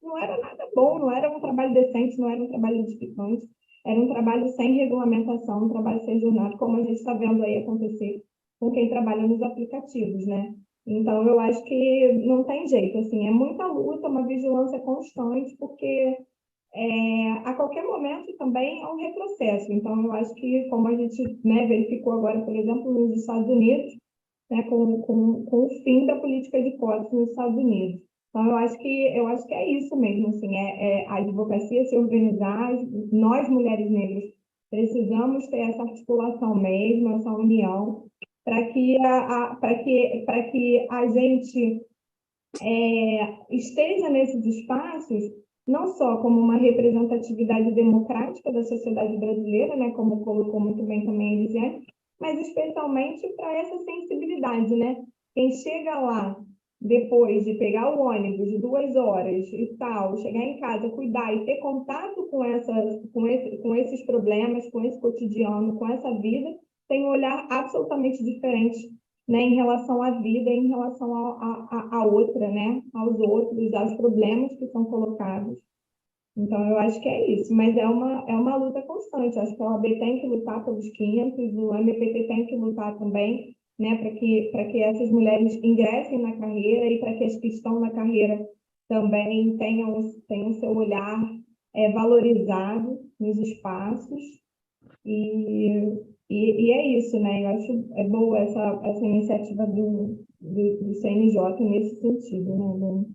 não era nada bom, não era um trabalho decente, não era um trabalho edificante. Era um trabalho sem regulamentação, um trabalho sem jornada, como a gente está vendo aí acontecer com quem trabalha nos aplicativos, né? Então, eu acho que não tem jeito, assim, é muita luta, uma vigilância constante, porque a qualquer momento também é um retrocesso. Então, eu acho que, como a gente, né, verificou agora, por exemplo, nos Estados Unidos, né, com o fim da política de cotas nos Estados Unidos. Então, eu acho que é isso mesmo, assim, a advocacia se organizar, nós, mulheres negras, precisamos ter essa articulação mesmo, essa união, para que a gente esteja nesses espaços, não só como uma representatividade democrática da sociedade brasileira, né, como colocou muito bem também a Elisiane, mas especialmente para essa sensibilidade, né? Quem chega lá depois de pegar o ônibus de 2 horas e tal, chegar em casa, cuidar e ter contato com esses problemas, com esse cotidiano, com essa vida, tem um olhar absolutamente diferente né, em relação à vida, em relação à outra, né, aos outros, aos problemas que são colocados. Então, eu acho que é isso, mas é uma luta constante. Acho que a OAB tem que lutar pelos 500, o MPT tem que lutar também, né, para que essas mulheres ingressem na carreira e para que as que estão na carreira também tenham seu olhar valorizado nos espaços. E é isso, né? Eu acho boa essa iniciativa do CNJ nesse sentido, né? De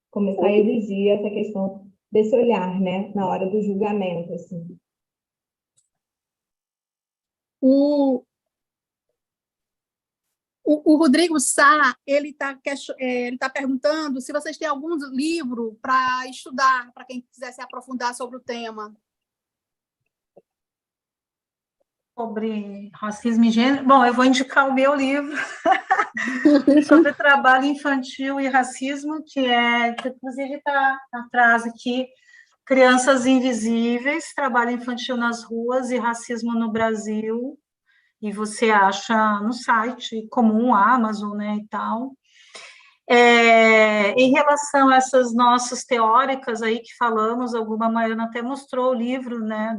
começar a exigir essa questão desse olhar, né? Na hora do julgamento, assim. O Rodrigo Sá, ele está perguntando se vocês têm algum livro para estudar, para quem quiser se aprofundar sobre o tema. Sobre racismo e gênero. Bom, eu vou indicar o meu livro sobre trabalho infantil e racismo, que inclusive está atrás aqui, Crianças Invisíveis, Trabalho Infantil nas Ruas e Racismo no Brasil. E você acha no site comum, Amazon, né, e tal. Em relação a essas nossas teóricas aí que falamos, alguma Maiana até mostrou o livro, né,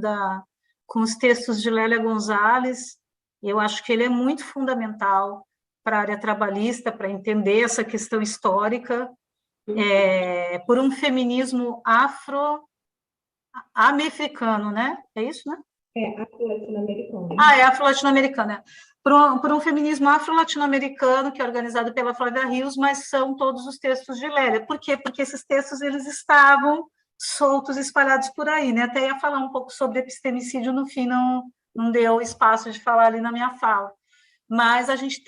com os textos de Lélia Gonzalez. Eu acho que ele é muito fundamental para a área trabalhista, para entender essa questão histórica, por um feminismo afro-americano, né? É isso, né? Afro-latino-americano. É afro-latino-americana. Por um feminismo afro-latino-americano, que é organizado pela Flávia Rios, mas são todos os textos de Lélia. Por quê? Porque esses textos eles estavam soltos, espalhados por aí, né? Até ia falar um pouco sobre epistemicídio, no fim não deu espaço de falar ali na minha fala. Mas a gente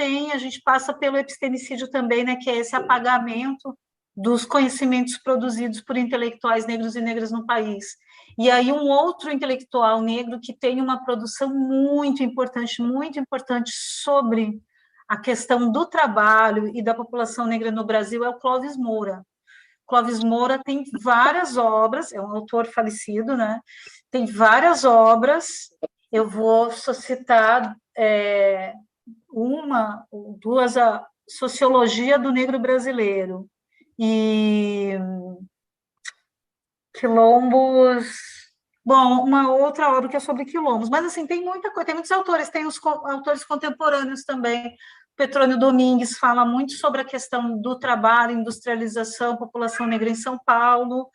passa pelo epistemicídio também, né? Que é esse apagamento dos conhecimentos produzidos por intelectuais negros e negras no país. E aí um outro intelectual negro que tem uma produção muito importante sobre a questão do trabalho e da população negra no Brasil é o Clóvis Moura. Clóvis Moura tem várias obras, é um autor falecido, né? Tem várias obras, eu vou só citar uma ou duas, a Sociologia do Negro Brasileiro, e Quilombos, bom, uma outra obra que é sobre quilombos, mas assim, tem muita coisa, tem muitos autores, tem os autores contemporâneos também. Petrônio Domingues fala muito sobre a questão do trabalho, industrialização, população negra em São Paulo.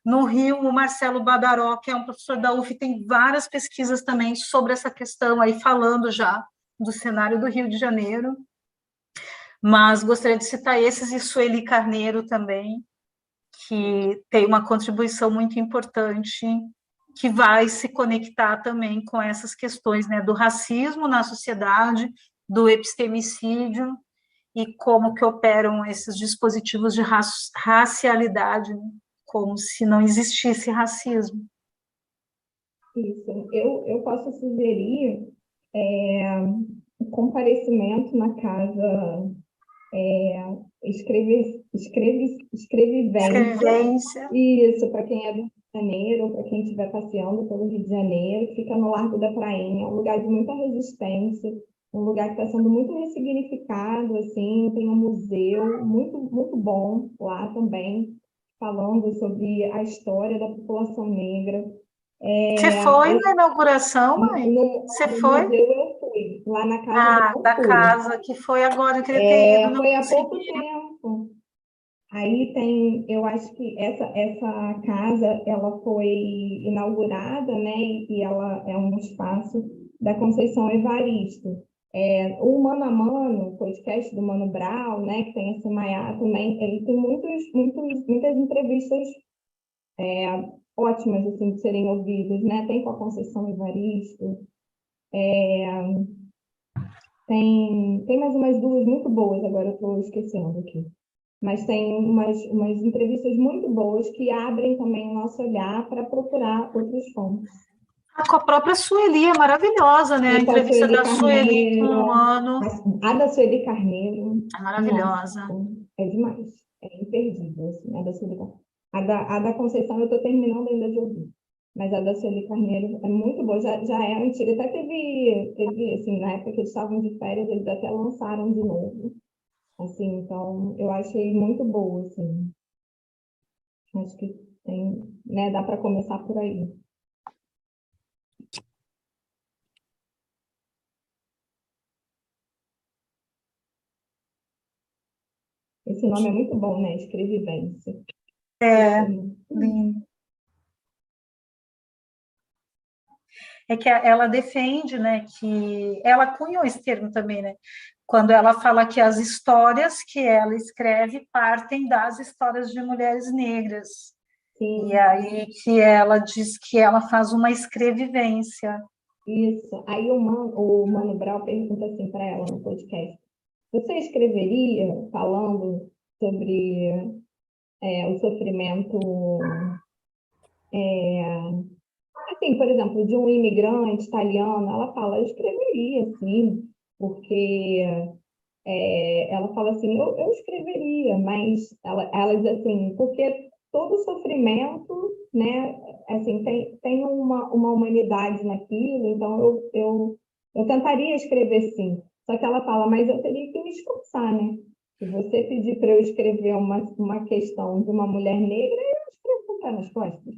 No Rio, o Marcelo Badaró, que é um professor da UF, tem várias pesquisas também sobre essa questão, aí falando já do cenário do Rio de Janeiro. Mas gostaria de citar esses, e Sueli Carneiro também, que tem uma contribuição muito importante, que vai se conectar também com essas questões, né, do racismo na sociedade, do epistemicídio, e como que operam esses dispositivos de racialidade, né, como se não existisse racismo. Isso. Eu posso sugerir o comparecimento na casa Escrevivência. Isso, para quem é do Rio de Janeiro, para quem estiver passeando pelo Rio de Janeiro, fica no Largo da Prainha, é um lugar de muita resistência, um lugar que está sendo muito ressignificado, assim, tem um museu muito, muito bom lá também, falando sobre a história da população negra. Você foi na inauguração, mãe? Você foi? No museu eu fui, lá na casa da casa, que foi agora, eu queria ter ido. Foi há pouco tempo. Aí eu acho que essa casa, ela foi inaugurada, né, e ela é um espaço da Conceição Evaristo. O Mano a Mano, o podcast do Mano Brown, né, que tem esse Maiá também, ele tem muitas entrevistas ótimas, assim, de serem ouvidas, né? Tem com a Conceição Evaristo, tem mais umas duas muito boas, agora eu estou esquecendo aqui. Mas tem umas entrevistas muito boas que abrem também o nosso olhar para procurar outros fontes. Com a própria Sueli, é maravilhosa, né? A entrevista da Sueli com o Mano. A da Sueli Carneiro. É maravilhosa. Nossa, é demais. É imperdível, assim, a da Sueli Carneiro. A da Conceição eu estou terminando ainda de ouvir. mas a da Sueli Carneiro é muito boa, já é antiga, até teve assim, na época que eles estavam de férias, eles até lançaram de novo, assim, então eu achei muito boa, assim, acho que tem, né, dá para começar por aí. Esse nome é muito bom, né? Escrevivência. Lindo. É que ela defende, né, que ela cunhou esse termo também, né, quando ela fala que as histórias que ela escreve partem das histórias de mulheres negras. Sim. E aí que ela diz que ela faz uma escrevivência. Isso. Aí o Mano Brown pergunta assim para ela no podcast: você escreveria falando sobre o sofrimento, assim, por exemplo, de um imigrante italiano? Ela fala, eu escreveria, sim, porque ela fala assim, eu escreveria, mas ela diz assim, porque todo sofrimento, né, assim, tem uma humanidade naquilo, então eu tentaria escrever sim. Só que ela fala, mas eu teria que me esforçar, né? Se você pedir para eu escrever uma questão de uma mulher negra, eu escrevo com o pé nas costas.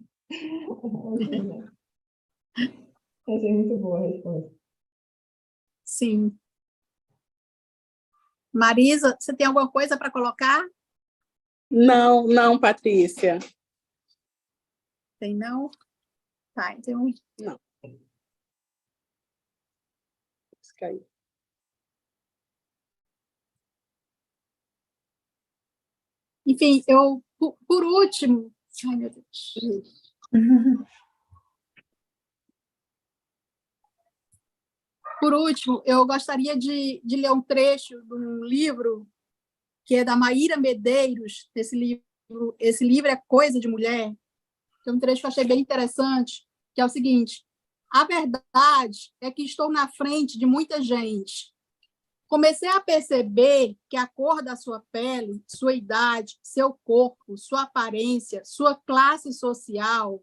Achei muito boa a resposta. Sim. Marisa, você tem alguma coisa para colocar? Não, Patrícia. Tem não? Tá, então... Não. Caiu. Enfim, por último... Ai, meu Deus. Por último, eu gostaria de ler um trecho de um livro que é da Maíra Medeiros. Esse livro é Coisa de Mulher, que é um trecho que eu achei bem interessante, que é o seguinte: a verdade é que estou na frente de muita gente. Comecei a perceber que a cor da sua pele, sua idade, seu corpo, sua aparência, sua classe social,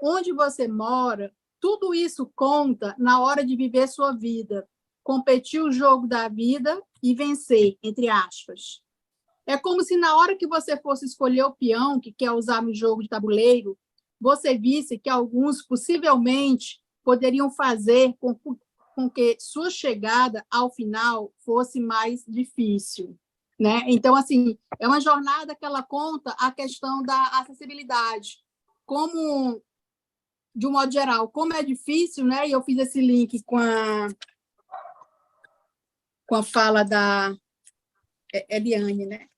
onde você mora, tudo isso conta na hora de viver sua vida, competir o jogo da vida e vencer, entre aspas. É como se na hora que você fosse escolher o peão que quer usar no jogo de tabuleiro, você visse que alguns possivelmente poderiam fazer com que sua chegada ao final fosse mais difícil, né? Então, assim, é uma jornada que ela conta a questão da acessibilidade, como, de um modo geral, como é difícil, né? E eu fiz esse link com a fala da Eliane, né?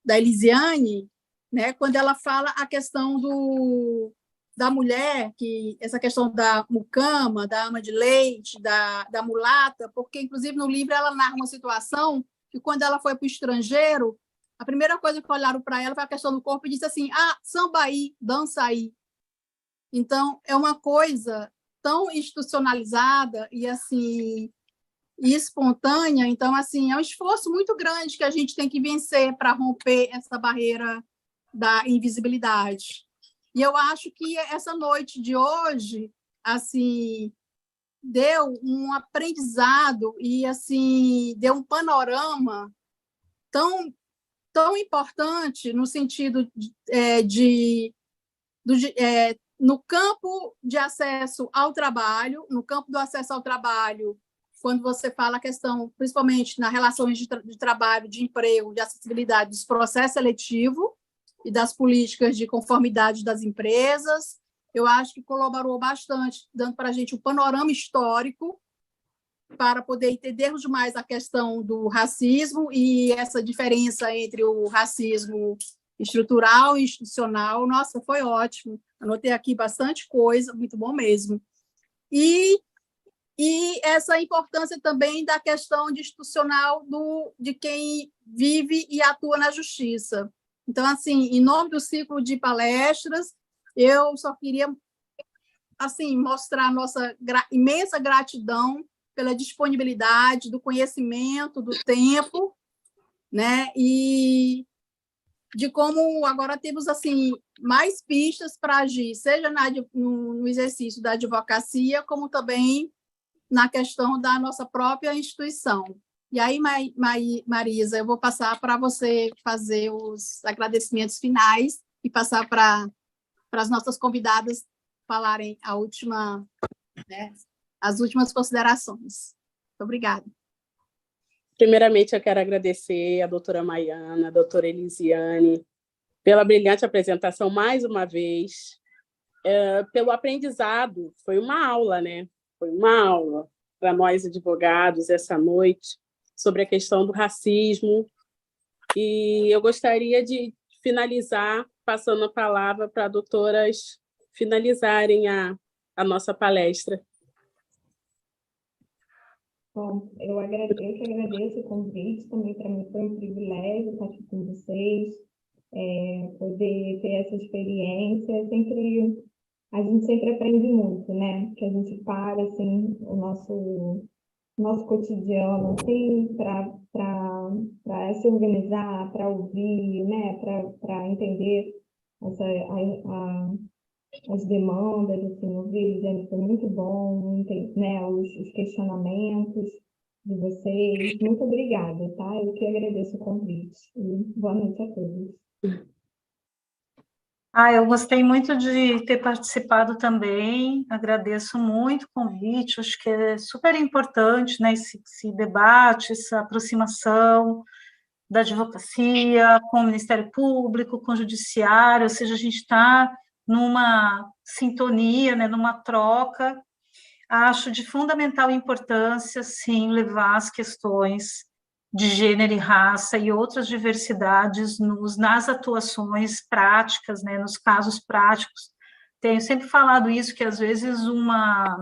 Da Elisiane, né? Quando ela fala a questão da mulher, essa questão da mucama, da ama de leite, da mulata, porque, inclusive, no livro ela narra uma situação que, quando ela foi para o estrangeiro, a primeira coisa que olharam para ela foi a questão do corpo e disse assim, samba aí, dança aí. Então, é uma coisa tão institucionalizada e, assim, e espontânea, então, assim, é um esforço muito grande que a gente tem que vencer para romper essa barreira da invisibilidade. E eu acho que essa noite de hoje, assim, deu um aprendizado e, assim, deu um panorama tão importante no sentido no campo de acesso ao trabalho, no campo do acesso ao trabalho, quando você fala a questão, principalmente nas relações de trabalho, de emprego, de acessibilidade dos processos seletivos e das políticas de conformidade das empresas, eu acho que colaborou bastante, dando para a gente um panorama histórico para poder entendermos mais a questão do racismo e essa diferença entre o racismo estrutural e institucional. Nossa, foi ótimo. Anotei aqui bastante coisa, muito bom mesmo. E essa importância também da questão institucional de quem vive e atua na justiça. Então, assim, em nome do ciclo de palestras, eu só queria, assim, mostrar a nossa imensa gratidão pela disponibilidade, do conhecimento, do tempo, né? E de como agora temos assim mais pistas para agir, seja no exercício da advocacia, como também na questão da nossa própria instituição. E aí, Marisa, eu vou passar para você fazer os agradecimentos finais e passar para as nossas convidadas falarem as últimas considerações. Muito obrigada. Primeiramente, eu quero agradecer a doutora Maiana, a doutora Elisiane, pela brilhante apresentação mais uma vez, pelo aprendizado. Foi uma aula, né? Foi uma aula para nós advogados essa noite sobre a questão do racismo. E eu gostaria de finalizar passando a palavra para as doutoras finalizarem a nossa palestra. Bom, eu que agradeço o convite, também para mim foi um privilégio estar aqui com vocês, poder ter essa experiência. A gente sempre aprende muito, né? Que a gente para, assim, o nosso cotidiano, assim, para se organizar, para ouvir, né? Para entender as demandas, assim, ouvir, Eliane, foi muito bom, né? Os questionamentos de vocês. Muito obrigada, tá? Eu que agradeço o convite. E boa noite a todos. Eu gostei muito de ter participado também, agradeço muito o convite, acho que é super importante, né, esse debate, essa aproximação da advocacia com o Ministério Público, com o Judiciário, ou seja, a gente está numa sintonia, né, numa troca. Acho de fundamental importância, sim, levar as questões de gênero e raça e outras diversidades nas atuações práticas, né, nos casos práticos. Tenho sempre falado isso, que às vezes uma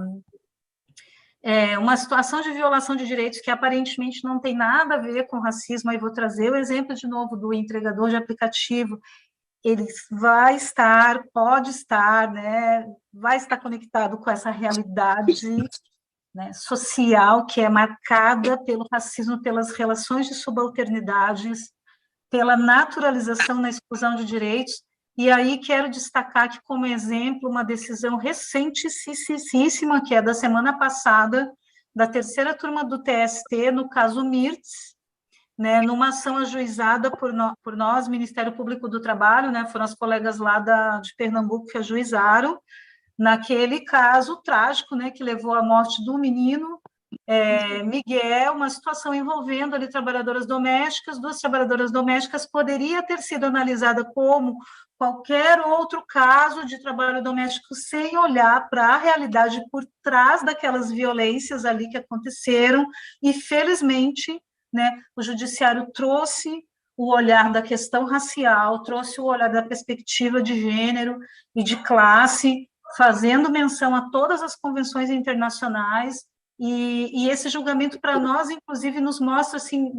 situação de violação de direitos que aparentemente não tem nada a ver com racismo, aí vou trazer o exemplo de novo do entregador de aplicativo, ele pode estar, né, vai estar conectado com essa realidade, né, social que é marcada pelo racismo, pelas relações de subalternidades, pela naturalização na exclusão de direitos. E aí quero destacar aqui como exemplo uma decisão recentíssima, que é da semana passada, da terceira turma do TST, no caso Mirtz, né, numa ação ajuizada por nós, Ministério Público do Trabalho, né, foram as colegas lá de Pernambuco que ajuizaram, naquele caso trágico, né, que levou à morte do menino, Miguel, uma situação envolvendo ali trabalhadoras domésticas, 2 trabalhadoras domésticas, poderia ter sido analisada como qualquer outro caso de trabalho doméstico, sem olhar para a realidade por trás daquelas violências ali que aconteceram, e felizmente, né, o Judiciário trouxe o olhar da questão racial, trouxe o olhar da perspectiva de gênero e de classe, fazendo menção a todas as convenções internacionais, e esse julgamento, para nós, inclusive, nos mostra, assim,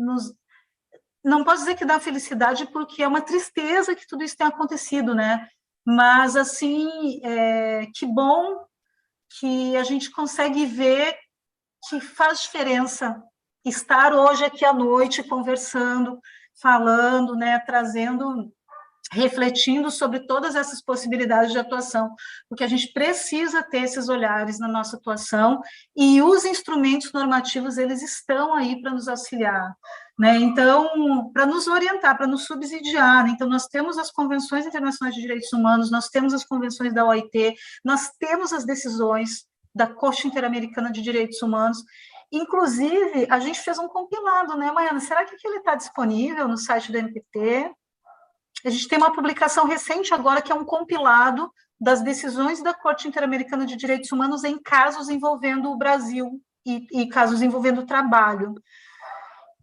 não posso dizer que dá felicidade, porque é uma tristeza que tudo isso tenha acontecido, né? Mas, assim, que bom que a gente consegue ver que faz diferença estar hoje aqui à noite conversando, falando, né, trazendo, refletindo sobre todas essas possibilidades de atuação, porque a gente precisa ter esses olhares na nossa atuação, e os instrumentos normativos, eles estão aí para nos auxiliar, né? Então, para nos orientar, para nos subsidiar, né? Então, nós temos as convenções internacionais de direitos humanos, nós temos as convenções da OIT, nós temos as decisões da Corte Interamericana de Direitos Humanos. Inclusive, a gente fez um compilado, né, Maiana? Será que ele está disponível no site do MPT? A gente tem uma publicação recente agora, que é um compilado das decisões da Corte Interamericana de Direitos Humanos em casos envolvendo o Brasil e casos envolvendo o trabalho.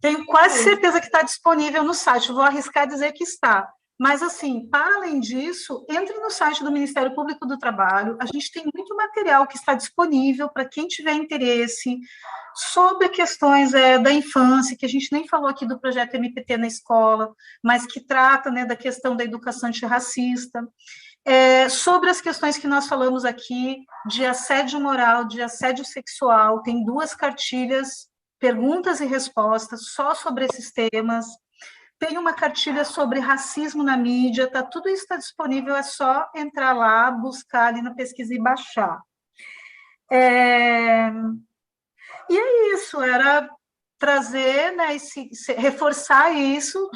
Tenho quase certeza que está disponível no site, vou arriscar dizer que está. Mas, assim, para além disso, entre no site do Ministério Público do Trabalho, a gente tem muito material que está disponível para quem tiver interesse sobre questões da infância, que a gente nem falou aqui do projeto MPT na escola, mas que trata, né, da questão da educação antirracista, sobre as questões que nós falamos aqui, de assédio moral, de assédio sexual, tem 2 cartilhas, perguntas e respostas, só sobre esses temas. Tem uma cartilha sobre racismo na mídia, tá, tudo isso está disponível, é só entrar lá, buscar ali na pesquisa e baixar. E é isso, era trazer, né, reforçar isso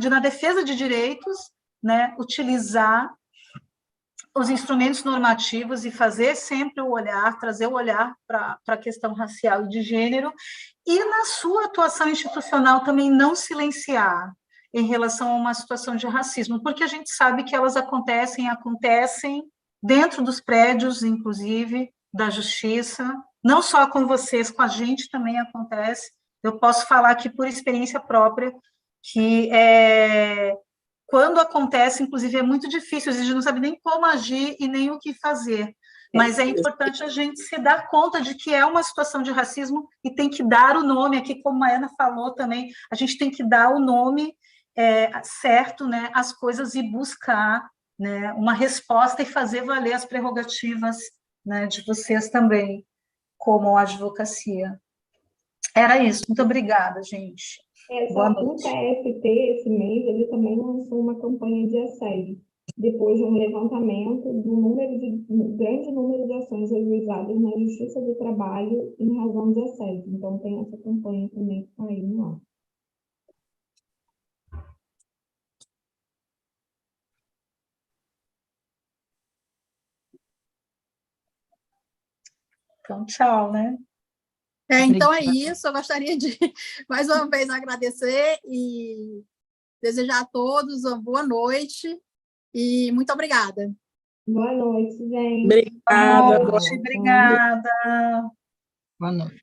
na defesa de direitos, né, utilizar os instrumentos normativos e fazer sempre o olhar, trazer o olhar para a questão racial e de gênero, e na sua atuação institucional também não silenciar em relação a uma situação de racismo, porque a gente sabe que elas acontecem dentro dos prédios, inclusive, da justiça, não só com vocês, com a gente também acontece. Eu posso falar aqui por experiência própria, que quando acontece, inclusive, é muito difícil, a gente não sabe nem como agir e nem o que fazer, mas é importante a gente se dar conta de que é uma situação de racismo e tem que dar o nome, aqui como a Ana falou também, a gente tem que dar o nome certo, né, às coisas e buscar, né, uma resposta e fazer valer as prerrogativas, né, de vocês também, como advocacia. Era isso, muito obrigada, gente. O TST, esse mês, ele também lançou uma campanha de assédio, depois de um levantamento do grande número de ações ajuizadas na Justiça do Trabalho em razão de assédio. Então, tem essa campanha também que está aí no ar. Então, tchau, né? Então é isso, eu gostaria de, mais uma vez, agradecer e desejar a todos uma boa noite e muito obrigada. Boa noite, gente. Obrigada. Boa noite, obrigada. Boa noite.